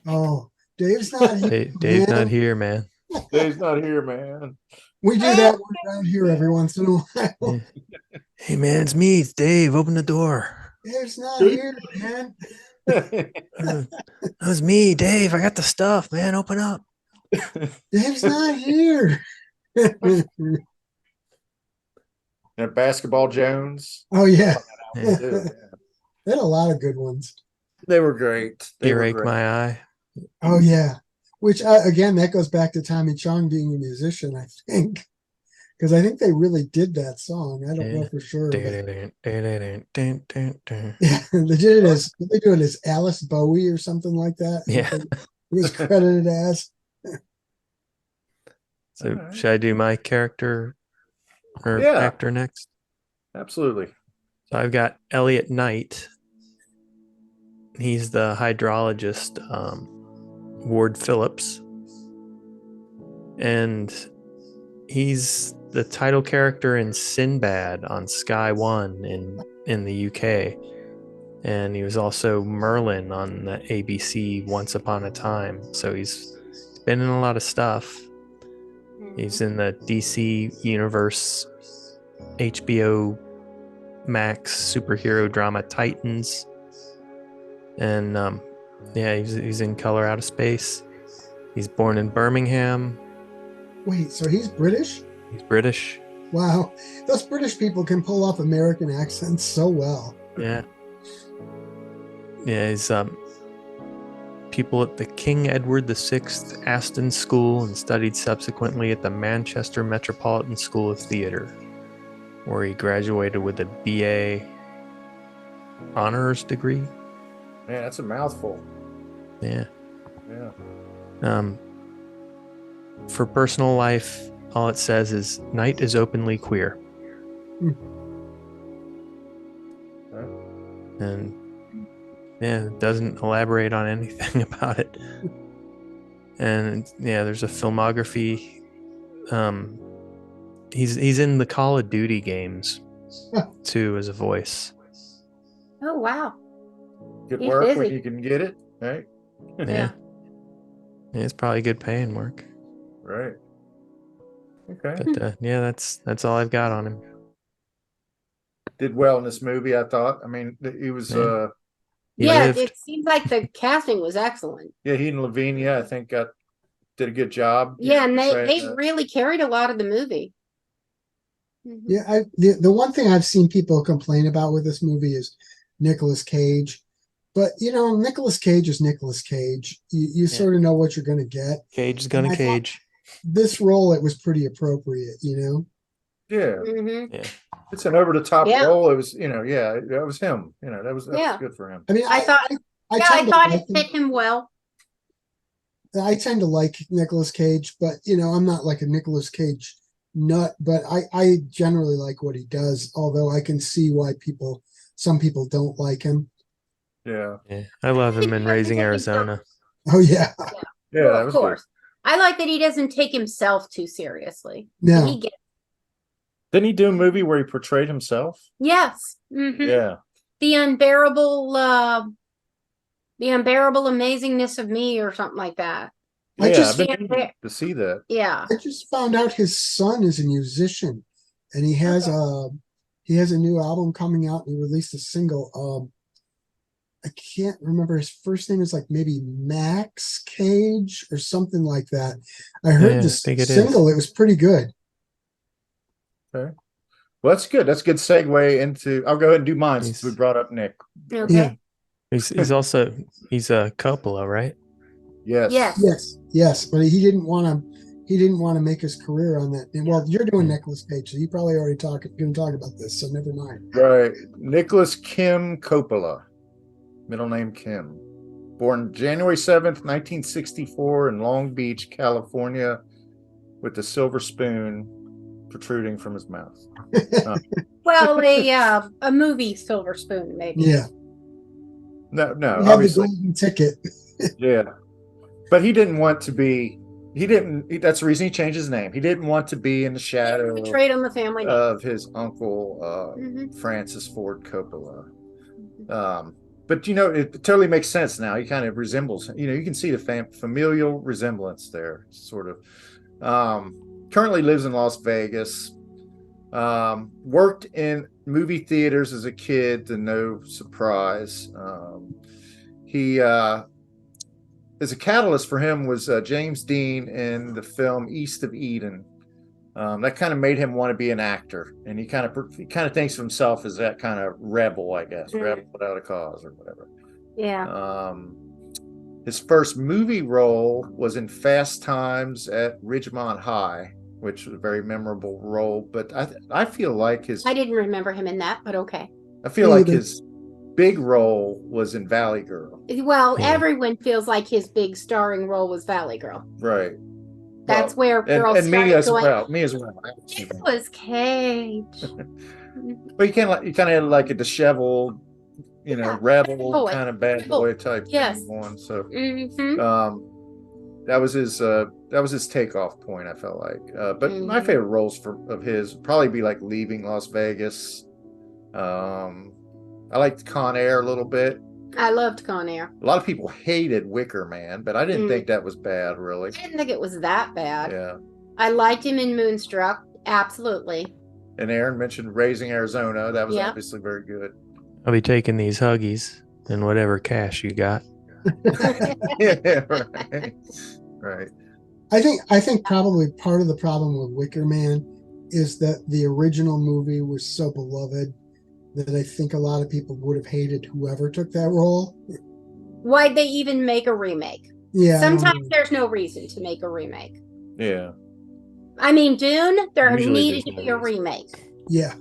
oh, Dave's not here. Dave's man. not here, man. Dave's not here, man. We do that around here every once in a while. Hey, man, it's me. It's Dave. Open the door. Dave's not here, man. That was me, Dave. I got the stuff, man. Open up. Dave's not here. And Basketball Jones. Oh yeah, Yeah. they had a lot of good ones. They were great. They were Earache great. my eye. Oh yeah, which again that goes back to Tommy Chong being a musician, I think, because I think they really did that song. I don't know for sure. But, yeah, they did it as Alice Bowie or something like that. Yeah. It was credited as. So Alright. should I do my character or Yeah. actor next? Absolutely. So I've got Elliot Knight. He's the hydrologist, Ward Phillips. And he's the title character in Sinbad on Sky One in the UK. And he was also Merlin on the ABC Once Upon a Time. So he's been in a lot of stuff. He's in the DC Universe HBO Max superhero drama Titans. And he's in Color Out of Space. He's born in Birmingham. Wait, so he's British? He's British. Wow, those British people can pull off American accents so well. Yeah. Yeah, he's pupil at the King Edward VI Aston School and studied subsequently at the Manchester Metropolitan School of Theatre, where he graduated with a BA honors degree. Man, that's a mouthful. Yeah. Yeah. For personal life, all it says is Knight is openly queer. And yeah, it doesn't elaborate on anything about it. And yeah, there's a filmography. He's in the Call of Duty games too as a voice. Oh wow. Good He's work when busy. you can get it, right? Yeah. Yeah, it's probably good paying work. Right. Okay. But yeah, that's all I've got on him. Did well in this movie, I thought. I mean, he was Yeah. He Yeah, lived. it seems like the casting was excellent. he and Lavinia, I think, did a good job. Yeah, and they Right, really carried a lot of the movie. Mhm. Yeah, the one thing I've seen people complain about with this movie is Nicolas Cage. But Nicolas Cage is Nicolas Cage. You sort of know what you're going to get. Cage is gonna I thought- cage. This role, it was pretty appropriate. Yeah, Mhm. Yeah. it's an over the top Yeah. role. It was, that was him. That was Yeah. good for him. I mean, I thought I I tend to thought like it fit him well. I tend to like Nicolas Cage, but I'm not like a Nicolas Cage nut. But I generally like what he does. Although I can see why some people don't like him. Yeah, Yeah, I love him in Raising Arizona. Oh yeah, yeah, Well, that of was course. good. I like that he doesn't take himself too seriously. no, He gets Didn't he do a movie where he portrayed himself? yes. Mhm. Yeah, The unbearable amazingness of me or something like that. I Yeah, just I've been meaning to see that. Yeah. I just found out his son is a musician, and he has a new album coming out. And he released a single. I can't remember his first name. Is like maybe Max Cage or something like that. I heard Yeah, this I think it single. is. It was pretty good. Okay. Well, that's good. That's a good segue into. I'll go ahead and do mine since we He's- brought up Nick. Okay. Yeah. He's also he's a Coppola, right? Yes. Yes. Yes, but he didn't want to. He didn't want to make his career on that. And, well, you're doing Nicolas Cage, so you probably already going to talk about this. So never mind. Right. Nicholas Kim Coppola, middle name Kim, born January 7th, 1964 in Long Beach, California, with a silver spoon protruding from his mouth. Well, a movie silver spoon, maybe. Yeah, No, he had obviously. the golden ticket. Yeah. But he didn't want to be, that's the reason he changed his name. He didn't want to be in the shadow Trade on the family name. of his uncle, Mhm. Francis Ford Coppola. But it totally makes sense now. He kind of resembles, you can see the familial resemblance there, sort of. Currently lives in Las Vegas. Worked in movie theaters as a kid, to no surprise. He as a catalyst for him was James Dean in the film East of Eden. That kind of made him want to be an actor, and he kind of thinks of himself as that kind of rebel, I guess, rebel without a cause or whatever. Yeah. His first movie role was in Fast Times at Ridgemont High, which was a very memorable role. But I feel like I didn't remember him in that, but okay. I feel like his big role was in Valley Girl. Well, Yeah. everyone feels like his big starring role was Valley Girl. Right. That's where girls and me started as going. well. Me as well. It was Cage. But you kind of had like a disheveled, rebel boy. kind of bad boy type Yes. thing going. So Mhm. that was his takeoff point, I felt like. But my favorite roles of his would probably be like Leaving Las Vegas. I liked Con Air a little bit. I loved Con Air. A lot of people hated Wicker Man, but I didn't think that was bad, really. I didn't think it was that bad. Yeah. I liked him in Moonstruck. Absolutely. And Aaron mentioned Raising Arizona. That was Yeah. obviously very good. I'll be taking these Huggies and whatever cash you got. Yeah, right. Right. I think probably part of the problem with Wicker Man is that the original movie was so beloved that I think a lot of people would have hated whoever took that role. Why'd they even make a remake? Yeah. Sometimes there's no reason to make a remake. Yeah. I mean, Dune, there Usually needed there's to no be a reason. remake. Yeah.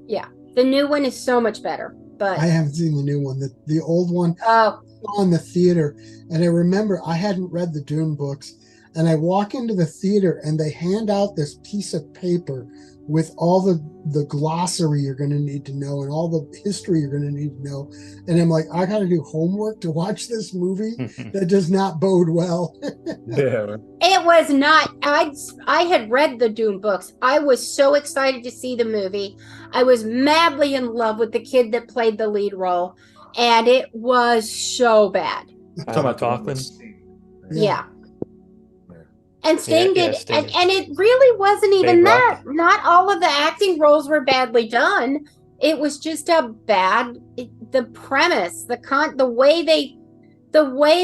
Yeah. The new one is so much better. But I haven't seen the new one. The old one oh, on the theater, and I remember I hadn't read the Dune books, and I walk into the theater and they hand out this piece of paper with all the glossary you're going to need to know and all the history you're going to need to know, and I'm like, I got to do homework to watch this movie. That does not bode well. Yeah. it was not. I had read the Dune books. I was so excited to see the movie. I was madly in love with the kid that played the lead role, and it was so bad. Talking about Kaufman. Yeah. And Sting Yeah, did, Sting. and it really wasn't even Big that. Rocket. Not all of the acting roles were badly done. It was just a bad. The premise, the way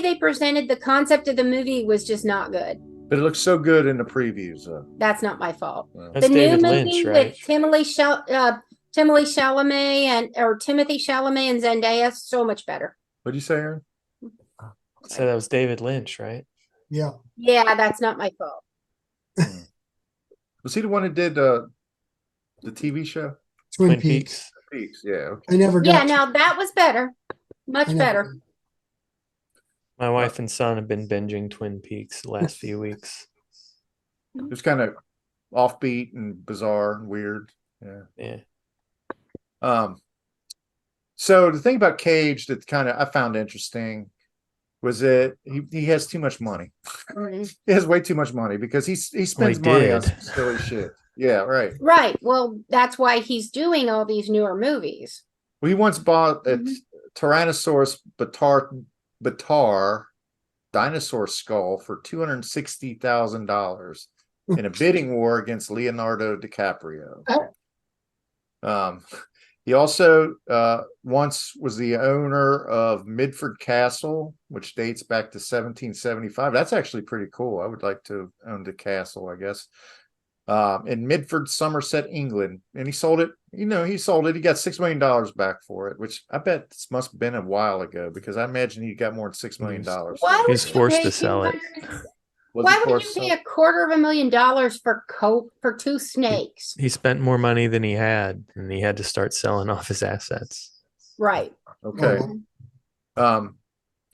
they presented the concept of the movie was just not good. But it looks so good in the previews. That's not my fault. That's the David new Lynch, movie right? with Timothy Chalamet and Zendaya, so much better. What'd you say, Aaron? So that was David Lynch, right? Yeah. Yeah, that's not my fault. Was he the one that did the TV show? Twin Peaks. Peaks, yeah. Okay. I never got. Yeah, now that was better, much I never- better. My wife and son have been binging Twin Peaks the last few weeks. It was kind of offbeat and bizarre and weird. Yeah. Yeah. So the thing about Cage that kind of I found interesting was that he has too much money. He has way too much money because he spends money on did. some silly shit. Yeah, right. Right. Well, that's why he's doing all these newer movies. Well, he once bought a Tyrannosaurus Batar dinosaur skull for $260,000 in a bidding war against Leonardo DiCaprio. He also once was the owner of Midford Castle, which dates back to 1775. That's actually pretty cool. I would like to own the castle, I guess. In Midford, Somerset, England. And he sold it. He sold it. He got $6 million back for it, which I bet this must have been a while ago, because I imagine he got more than $6 million. Why He would was you forced pay to sell it. Why would you pay $250,000 for coke for two snakes? He spent more money than he had, and he had to start selling off his assets. Right. Okay.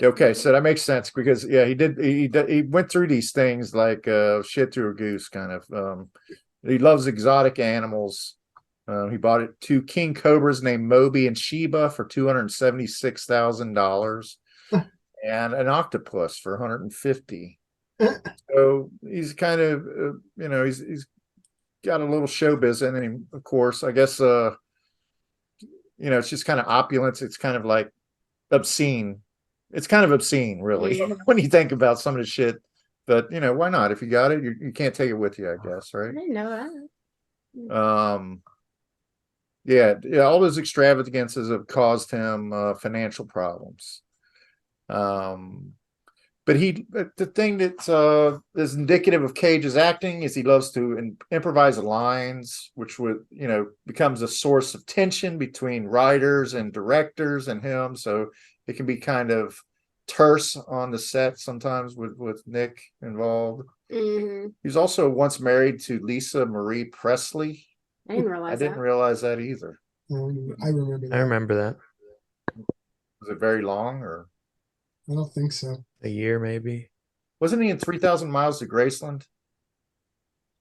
Okay, so that makes sense, because he went through these things like shit through a goose kind of. He loves exotic animals. He bought it 2 king cobras named Moby and Sheba for $276,000 and an octopus for $150,000. So he's kind of he's got a little show business, and of course, I guess it's just kind of opulence. It's kind of like obscene. It's kind of obscene, really, when you think about some of the shit. But why not? If you got it, you can't take it with you, I guess, right? I didn't know that. All those extravagances have caused him financial problems. But the thing that is indicative of Cage's acting is he loves to improvise lines, which becomes a source of tension between writers and directors and him. So it can be kind of terse on the set sometimes with Nick involved. Mm-hmm. He was also once married to Lisa Marie Presley. I didn't realize that either. I remember that. I remember that. Was it very long, or? I don't think so. A year, maybe. Wasn't he in 3,000 Miles to Graceland?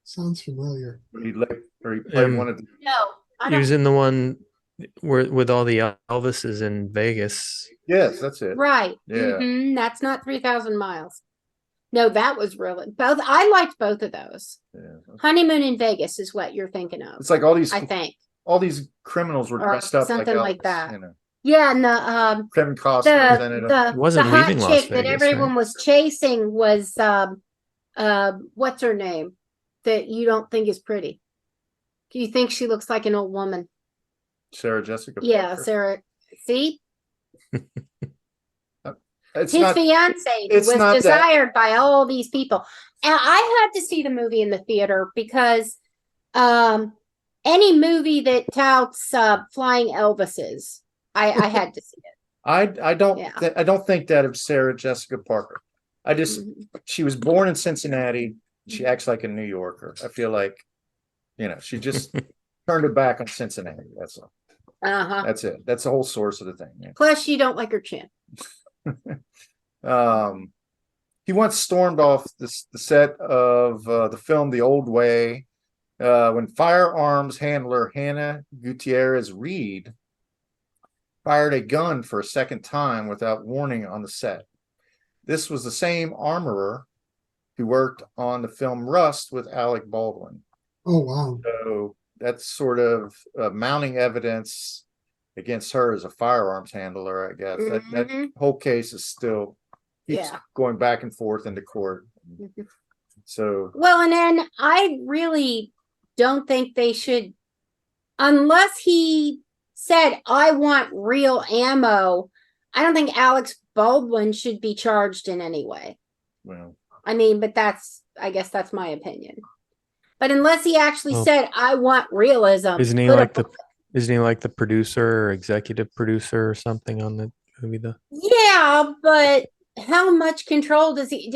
Sounds familiar. He played one of the... No, He was in the one with all the Elvises in Vegas. Yes, that's it. Right. Yeah. Mm-hmm. That's not 3,000 miles. No, that was really both. I liked both of those. Yeah. Honeymoon in Vegas is what you're thinking of. It's like all these. I think all these criminals were dressed up something like, like Elvis, that. Yeah, and the Kevin Costner was in it. the wasn't hot leaving Las chick that Vegas, everyone right? was chasing was what's her name that you don't think is pretty? You think she looks like an old woman? Sarah Jessica Yeah, Parker. Sarah. See, It's his not, fiance it's was not that- desired by all these people, and I had to see the movie in the theater because any movie that touts flying Elvises, I had to see it. I don't Yeah. I don't think that of Sarah Jessica Parker. She was born in Cincinnati. She acts like a New Yorker. I feel like she just turned her back on Cincinnati. That's all. Uh-huh. That's it. That's the whole source of the thing. Yeah. Plus, you don't like her chin. He once stormed off the set of the film The Old Way when firearms handler Hannah Gutierrez Reed fired a gun for a second time without warning on the set. This was the same armorer who worked on the film Rust with Alec Baldwin. Oh, wow. So that's sort of mounting evidence against her as a firearms handler, I guess. That whole case is still keeps going back and forth into court. So well, and then I really don't think they should, unless he said, I want real ammo. I don't think Alex Baldwin should be charged in any way. Well, I mean, but I guess that's my opinion. But unless he actually said, I want realism. Isn't he like the producer or executive producer or something on the movie though? Yeah, but how much control does he,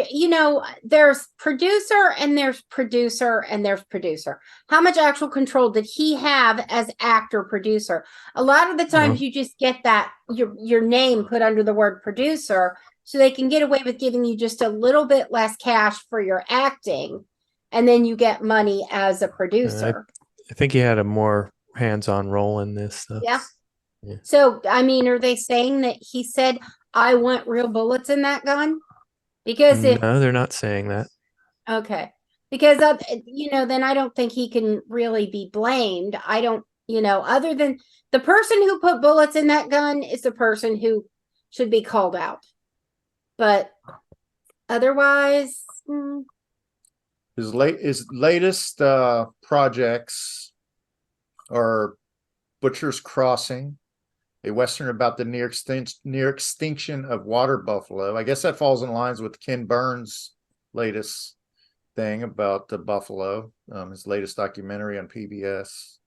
there's producer and there's producer and there's producer. How much actual control did he have as actor producer? A lot of the times you just get that your name put under the word producer so they can get away with giving you just a little bit less cash for your acting. And then you get money as a producer. I think he had a more hands-on role in this stuff. Yeah. So, I mean, are they saying that he said, I want real bullets in that gun? Because no, they're not saying that. Okay. Because, then I don't think he can really be blamed. I don't, other than the person who put bullets in that gun is the person who should be called out. But Otherwise, His latest projects are Butcher's Crossing, a western about the near extinction of water buffalo. I guess that falls in lines with Ken Burns' latest thing about the buffalo, his latest documentary on PBS.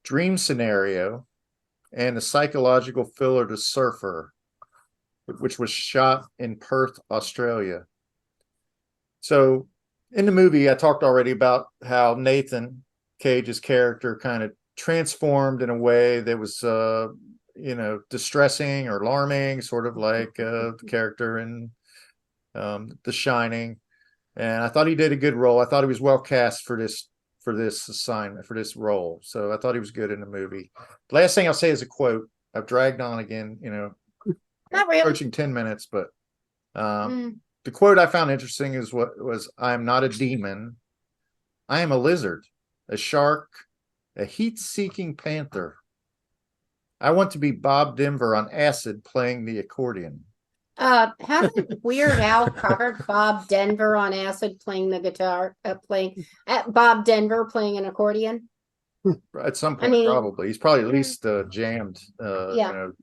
Dream Scenario, and a psychological thriller to Surfer, which was shot in Perth, Australia. So in the movie, I talked already about how Nathan Cage's character kind of transformed in a way that was, distressing or alarming, sort of like the character in The Shining. And I thought he did a good role. I thought he was well cast for this assignment, for this role. So I thought he was good in the movie. Last thing I'll say is a quote. I've dragged on again, not really. approaching 10 minutes, but the quote I found interesting is I am not a demon. I am a lizard, a shark, a heat-seeking panther. I want to be Bob Denver on acid playing the accordion. Hasn't Weird Al covered Bob Denver on acid playing the guitar, Bob Denver playing an accordion? At some point, probably. He's probably at least jammed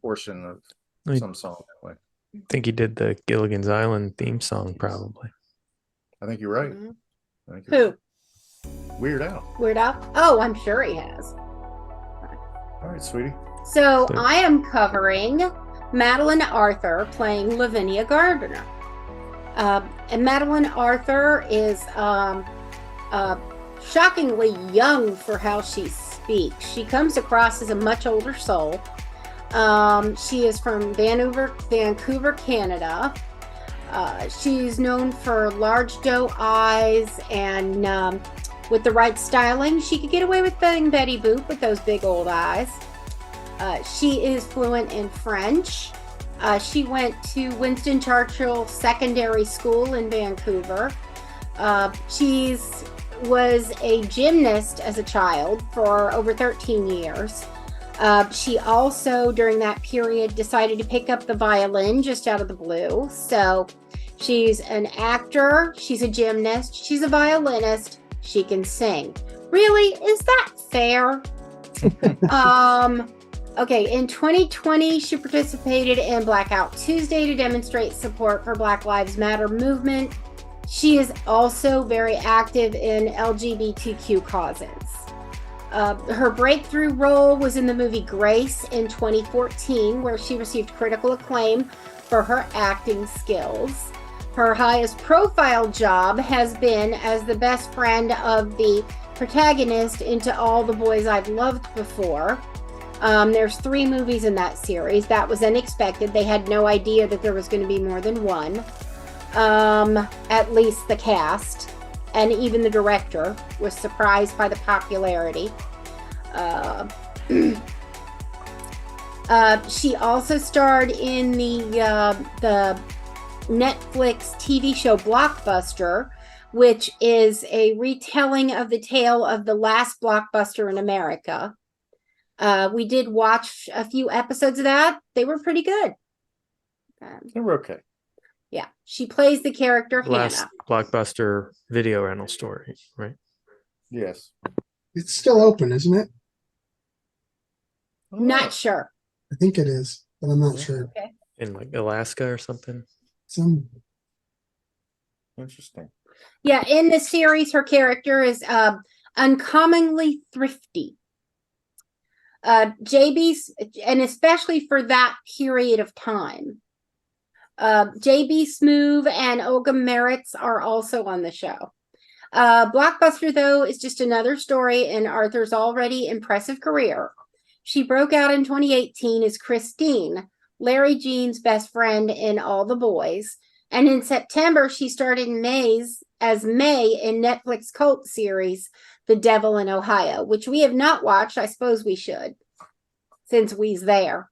portion of some song that way. I think he did the Gilligan's Island theme song, probably. I think you're right. Who? Weird Al. Weird Al? Oh, I'm sure he has. All right, sweetie. So I am covering Madeleine Arthur playing Lavinia Gardner. And Madeleine Arthur is shockingly young for how she speaks. She comes across as a much older soul. She is from Vancouver, Canada. She's known for large doe eyes, and with the right styling, she could get away with being Betty Boop with those big old eyes. She is fluent in French. She went to Winston Churchill Secondary School in Vancouver. She was a gymnast as a child for over 13 years. She also, during that period, decided to pick up the violin just out of the blue. So she's an actor, she's a gymnast, she's a violinist, she can sing. Really? Is that fair? Okay, in 2020, she participated in Blackout Tuesday to demonstrate support for Black Lives Matter movement. She is also very active in LGBTQ causes. Her breakthrough role was in the movie Grace in 2014, where she received critical acclaim for her acting skills. Her highest profile job has been as the best friend of the protagonist in To All the Boys I've Loved Before. There's 3 movies in that series. That was unexpected. They had no idea that there was going to be more than one. At least the cast. And even the director was surprised by the popularity. She also starred in the Netflix TV show Blockbuster, which is a retelling of the tale of the last blockbuster in America. We did watch a few episodes of that. They were pretty good. They were okay. Yeah, she plays the character Last Hannah. Blockbuster video rental store, right? Yes. It's still open, isn't it? Not sure. I think it is, but I'm not sure. Okay. In like Alaska or something. Interesting. Yeah, in the series, her character is uncommonly thrifty. JB's, and especially for that period of time. JB Smoove and Olga Meritz are also on the show. Blockbuster, though, is just another story in Arthur's already impressive career. She broke out in 2018 as Christine, Larry Jean's best friend in All the Boys. And in September, she started as May in Netflix cult series The Devil in Ohio, which we have not watched. I suppose we should, since we's there.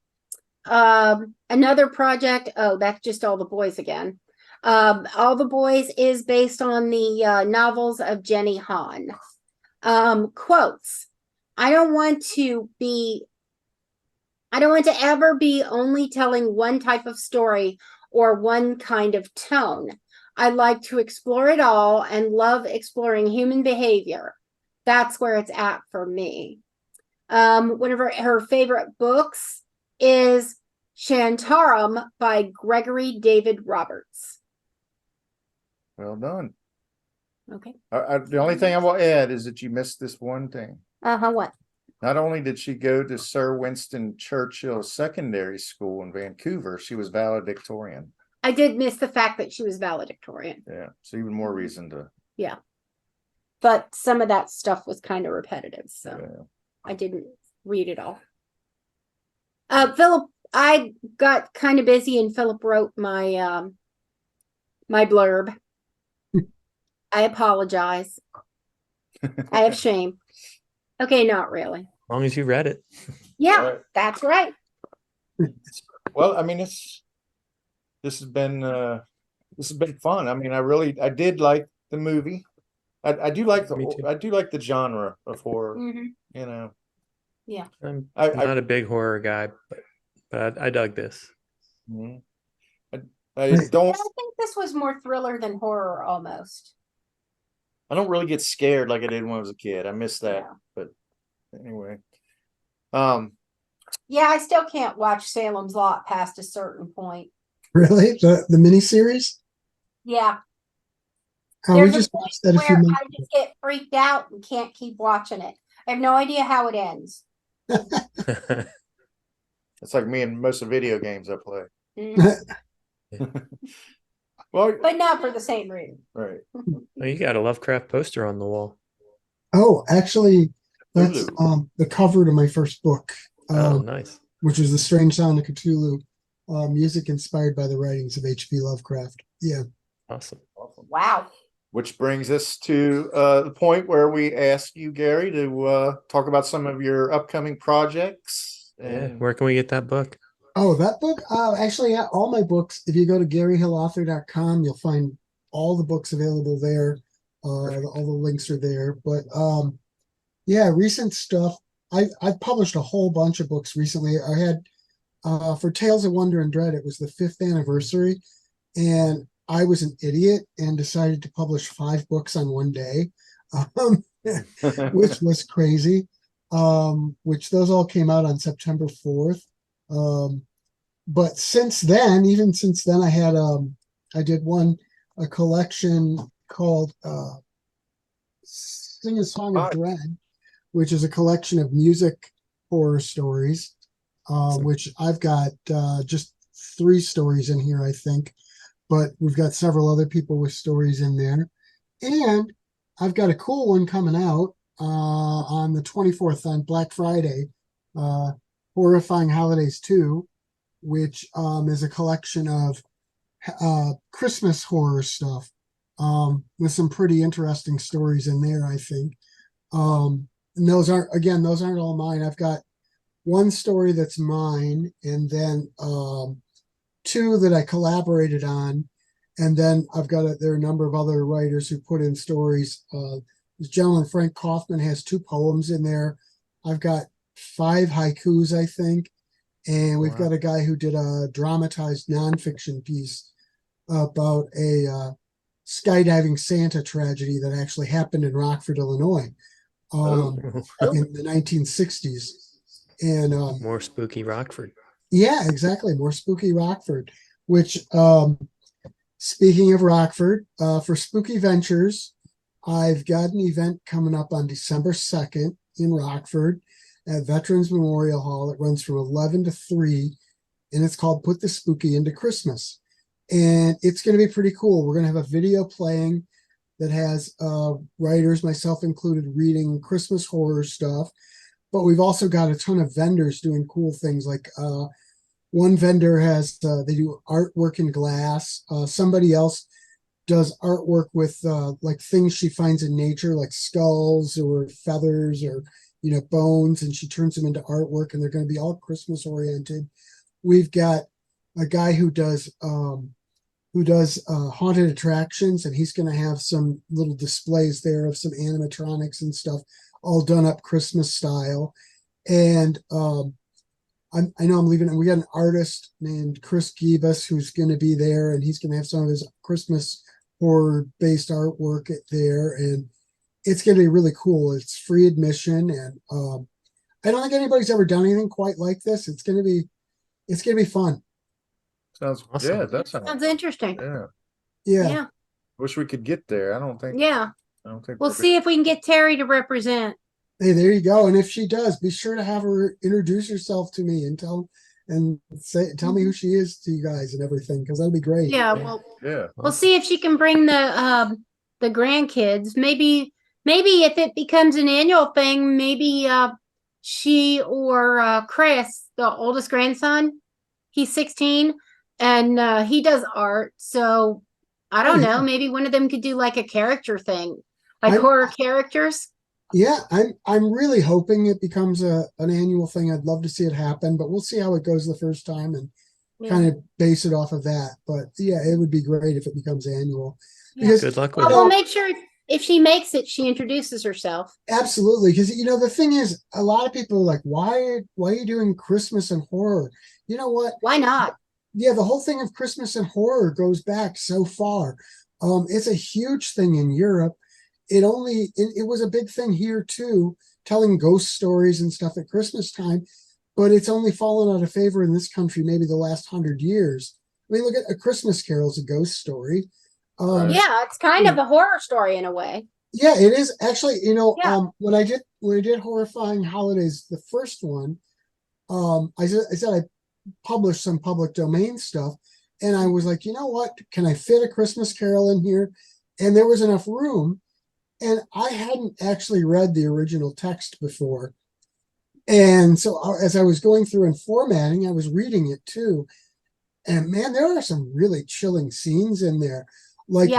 Another project, that's just All the Boys again. All the Boys is based on the novels of Jenny Han. Quotes: I don't want to ever be only telling one type of story or one kind of tone. I like to explore it all and love exploring human behavior. That's where it's at for me. One of her favorite books is Shantaram by Gregory David Roberts. Well done. Okay. The only thing I will add is that you missed this one thing. What? Not only did she go to Sir Winston Churchill Secondary School in Vancouver, she was valedictorian. I did miss the fact that she was valedictorian. Yeah, so even more reason to. Yeah. But some of that stuff was kind of repetitive, so Yeah. I didn't read it all. Philip, I got kind of busy and Philip wrote my my blurb. I apologize. I have shame. Okay, not really. As long as you read it. Yeah, Right. that's right. Well, I mean, this has been fun. I mean, I did like the movie. I do like Me too. I do like the genre of horror. Mhm. You know, I'm I not a big horror guy, but I dug this. Mhm. I I don't think this was more thriller than horror almost. I don't really get scared like I did when I was a kid. I miss that. Yeah. But anyway, Yeah, I still can't watch Salem's Lot past a certain point. Really? The miniseries? Yeah. Oh, we There's a just point watched that a few where months I just get freaked out and can't keep watching it. I have no idea how it ends. it's like me and most of the video games I play. Mhm. Well, But not for the same reason. right. Oh, you got a Lovecraft poster on the wall. Oh, actually, that's Cthulhu. the cover to my first book, Oh, nice. which is The Strange Sound of Cthulhu, music inspired by the writings of HP Lovecraft. Yeah. Awesome. Wow. Which brings us to the point where we ask you, Gary, to talk about some of your upcoming projects. Yeah. And Where can we get that book? Oh, that book? Actually, yeah, all my books. If you go to GaryHillAuthor.com, you'll find all the books available there. All the links are there. But yeah, recent stuff. I've published a whole bunch of books recently. I had for Tales of Wonder and Dread, it was the 5th anniversary, and I was an idiot and decided to publish 5 books on one day, which was crazy. Which those all came out on September 4th. But since then, even since then, I did a collection called Sing a Song of Dread, which is a collection of music horror stories, which I've got just 3 stories in here, I think, but we've got several other people with stories in there. And I've got a cool one coming out on the 24th on Black Friday, Horrifying Holidays 2, which is a collection of Christmas horror stuff with some pretty interesting stories in there, I think. And those aren't all mine. I've got one story that's mine, and then 2 that I collaborated on. And then there are a number of other writers who put in stories. This gentleman, Frank Kaufman, has 2 poems in there. I've got 5 haikus, I think. And we've got a guy who did a dramatized nonfiction piece about a skydiving Santa tragedy that actually happened in Rockford, Illinois, in the 1960s. And More spooky Rockford. yeah, exactly. More spooky Rockford, which speaking of Rockford, for Spooky Ventures, I've got an event coming up on December 2nd in Rockford at Veterans Memorial Hall. It runs from 11 to 3, and it's called Put the Spooky into Christmas. And it's going to be pretty cool. We're going to have a video playing that has writers, myself included, reading Christmas horror stuff. But we've also got a ton of vendors doing cool things. Like one vendor has, they do artwork in glass. Somebody else does artwork with like things she finds in nature, like skulls or feathers or bones, and she turns them into artwork, and they're going to be all Christmas oriented. We've got a guy who does haunted attractions, and he's going to have some little displays there of some animatronics and stuff, all done up Christmas style. And I know I'm leaving, and we got an artist named Chris Gibas who's going to be there, and he's going to have some of his Christmas horror-based artwork there, and it's going to be really cool. It's free admission, and I don't think anybody's ever done anything quite like this. It's going to be fun. Sounds Awesome. yeah, that Sounds interesting. yeah. Yeah. Yeah. Wish we could get there. I don't think We'll see if we can get Terry to represent. Hey, there you go. And if she does, be sure to have her introduce herself to me and tell me who she is to you guys and everything, because that'd be great. Yeah, we'll see if she can bring the grandkids. Maybe if it becomes an annual thing, maybe she or Chris, the oldest grandson, he's 16 and he does art. So I don't know, maybe one of them could do like a character thing, like horror characters. Yeah, I'm really hoping it becomes an annual thing. I'd love to see it happen, but we'll see how it goes the first time and kind of base it off of that. But yeah, it would be great if it becomes annual. Because, Good luck with it. We'll make sure if she makes it, she introduces herself. Absolutely, because the thing is, a lot of people are like, why are you doing Christmas and horror? You know what? Why not? Yeah, the whole thing of Christmas and horror goes back so far. It's a huge thing in Europe. It was a big thing here too, telling ghost stories and stuff at Christmas time, but it's only fallen out of favor in this country maybe the last 100 years. I mean, look at A Christmas Carol is a ghost story. Yeah, it's kind of a horror story in a way. Yeah, it is actually. When I did Horrifying Holidays, the first one, I said I published some public domain stuff, and I was like, you know what? Can I fit A Christmas Carol in here? And there was enough room. And I hadn't actually read the original text before. And so as I was going through and formatting, I was reading it too. And man, there are some really chilling scenes in there. Like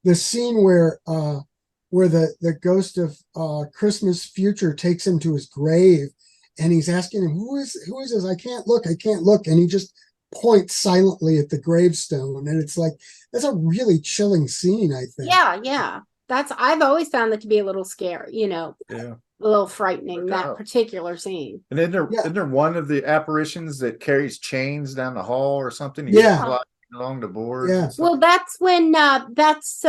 the scene where the ghost of Christmas future takes him to his grave, and he's asking him, who is this? I can't look. And he just points silently at the gravestone. And it's like, that's a really chilling scene, I think. Yeah. I've always found that to be a little scary, a little frightening, that particular scene. And isn't there one of the apparitions that carries chains down the hall or something? Along the board. Yeah. Well, that's when that's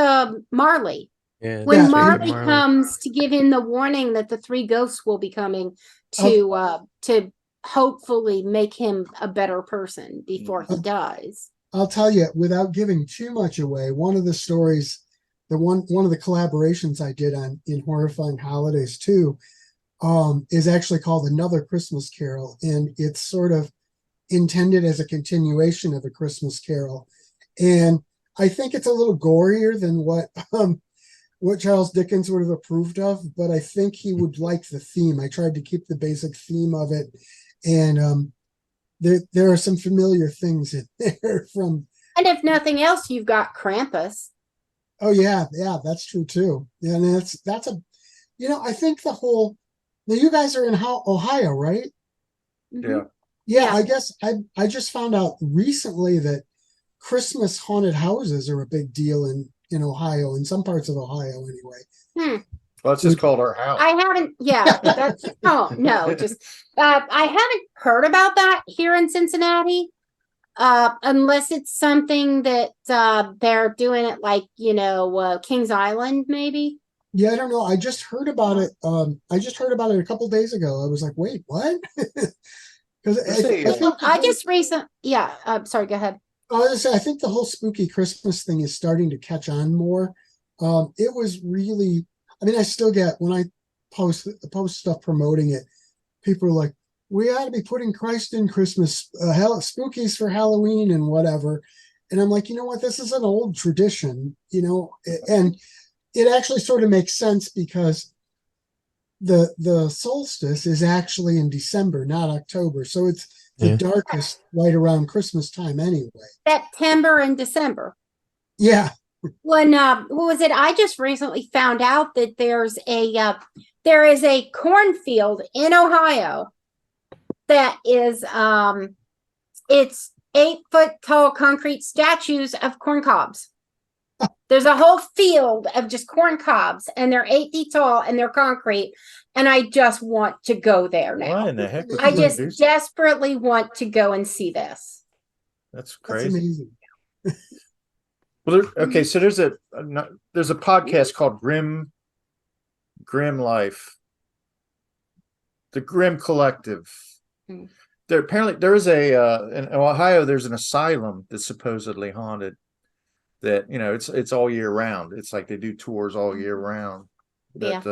Marley. Yeah, when Marley comes to give him the warning that the three ghosts will be coming to hopefully make him a better person before he dies. I'll tell you, without giving too much away, one of the stories, one of the collaborations I did in Horrifying Holidays too, is actually called Another Christmas Carol, and it's sort of intended as a continuation of A Christmas Carol, and I think it's a little gorier than what Charles Dickens would have approved of, but I think he would like the theme. I tried to keep the basic theme of it, and there are some familiar things in there from. And if nothing else, you've got Krampus. Oh yeah, that's true too. Yeah, and that's a, I think the whole. Now you guys are in Ohio, right? Yeah. Yeah, I guess I just found out recently that Christmas haunted houses are a big deal in Ohio, in some parts of Ohio anyway. Well, it's just called our house. I haven't, that's, I haven't heard about that here in Cincinnati, unless it's something that they're doing it like, Kings Island, maybe. Yeah, I don't know. I just heard about it. I just heard about it a couple days ago. I was like, wait, what? Because sorry, go ahead. I was gonna say, I think the whole spooky Christmas thing is starting to catch on more. It was really, I still get, when I post stuff promoting it, people are like, we ought to be putting Christ in Christmas, spookies for Halloween and whatever. And I'm like, you know what? This is an old tradition, and it actually sort of makes sense because the solstice is actually in December, not October. So it's the darkest right around Christmas time anyway. September and December. Yeah. When what was it? I just recently found out that there is a cornfield in Ohio that is it's 8-foot tall concrete statues of corn cobs. There's a whole field of just corn cobs, and they're 8 feet tall, and they're concrete. And I just want to go there now. Why in the heck? I just desperately want to go and see this. That's That's crazy. amazing. Well, okay, so there's a podcast called Grim Life, the Grim Collective. Hmm. There is in Ohio. There's an asylum that's supposedly haunted. That it's all year round. It's like they do tours all year round. But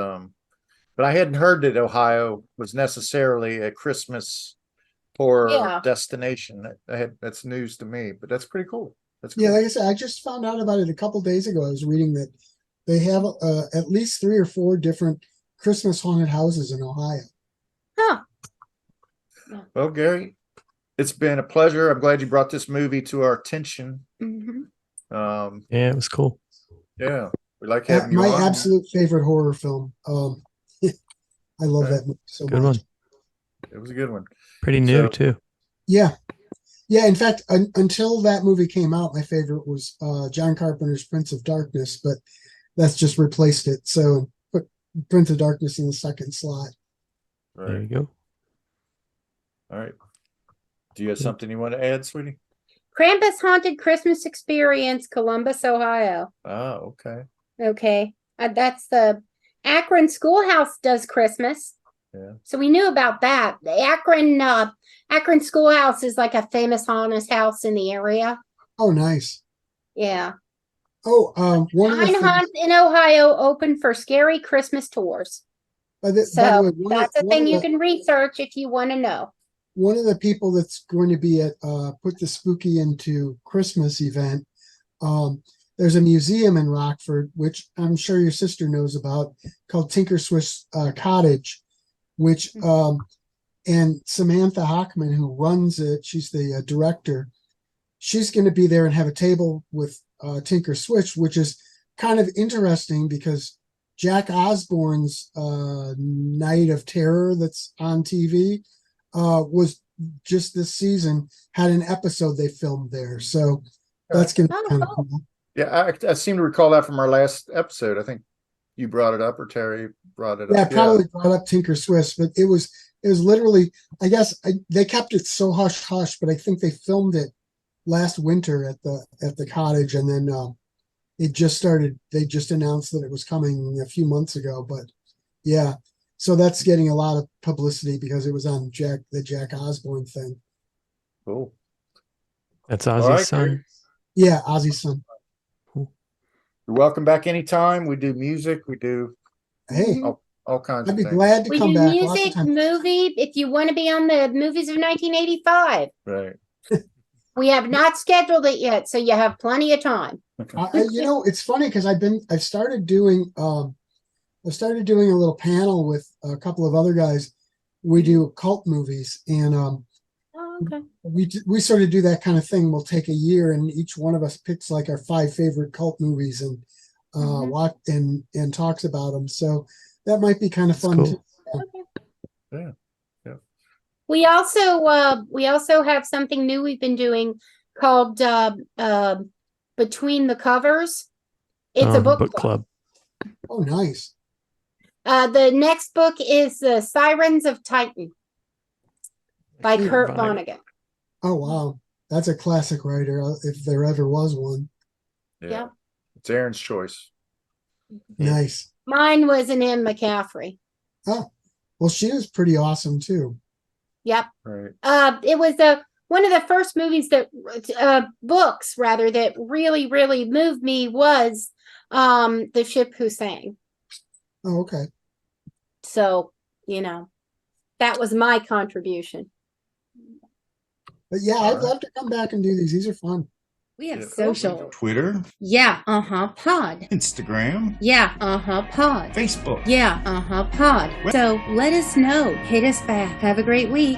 I hadn't heard that Ohio was necessarily a Christmas horror destination. That's news to me, but that's pretty cool. That's cool. Yeah, like I said, I just found out about it a couple days ago. I was reading that they have at least 3 or 4 different Christmas haunted houses in Ohio. Huh. Well, Gary, it's been a pleasure. I'm glad you brought this movie to our attention. Mm-hmm. Yeah, it was cool. Yeah, we like having you My on. absolute favorite horror film. I love that movie so Good much. one. It was a good one. Pretty new too. Yeah. In fact, until that movie came out, my favorite was John Carpenter's Prince of Darkness, but that's just replaced it. So put Prince of Darkness in the second slot. Right. There you go. All right. Do you have something you want to add, sweetie? Krampus Haunted Christmas Experience, Columbus, Ohio. Oh, okay. Okay. That's the Akron Schoolhouse does Christmas. Yeah. So we knew about that. The Akron Schoolhouse is like a famous haunted house in the area. Oh, nice. Yeah. Oh, one of the Nine things, haunts in Ohio open for scary Christmas tours. by the So way, that's a thing you can research if you want to know. one of the people that's going to be at Put the Spooky into Christmas event, there's a museum in Rockford, which I'm sure your sister knows about, called Tinker Swiss Cottage, which and Samantha Hockman, who runs it, she's the director. She's going to be there and have a table with Tinker Swiss, which is kind of interesting because Jack Osborne's Night of Terror that's on TV was just this season, had an episode they filmed there. So that's going to be kind of cool. Yeah, I seem to recall that from our last episode. I think you brought it up or Terry brought it Yeah, up. probably brought up Tinker Swiss, but it was literally, I guess they kept it so hush hush, but I think they filmed it last winter at the cottage, and then it just started. They just announced that it was coming a few months ago, but yeah, so that's getting a lot of publicity because it was on the Jack Osborne thing. Cool. That's All Ozzy's right, son. Gary. Yeah, Ozzy's son. You're welcome back anytime. We do music. We do Hey, all kinds I'd of be things. glad to We come do back. Lots of music, times. movie, if you want to be on the movies of 1985. Right. We have not scheduled it yet, so you have plenty of time. It's funny because I've started doing a little panel with a couple of other guys. We do cult movies, and Oh, okay. we sort of do that kind of thing. We'll take a year, and each one of us picks like our 5 favorite cult movies and watch and talks about them. So that might be kind of fun cool. too. Yeah. We also have something new we've been doing called Between the Covers. It's a book club. Oh, nice. The next book is The Sirens of Titan by Kurt Vonnegut. Oh, wow. That's a classic writer, if there ever was one. Yeah. It's Aaron's choice. Nice. Mine was an Anne McCaffrey. Oh, well, she was pretty awesome too. Yep. Right. It was one of the first movies books that really, really moved me was The Ship Who Sang. Oh, okay. So, that was my contribution. But yeah, I'd love to come back and do these. These are fun. We have social. Twitter, Yeah, pod. Instagram, Yeah, pod. Facebook. Yeah, pod. So let us know. Hit us back. Have a great week.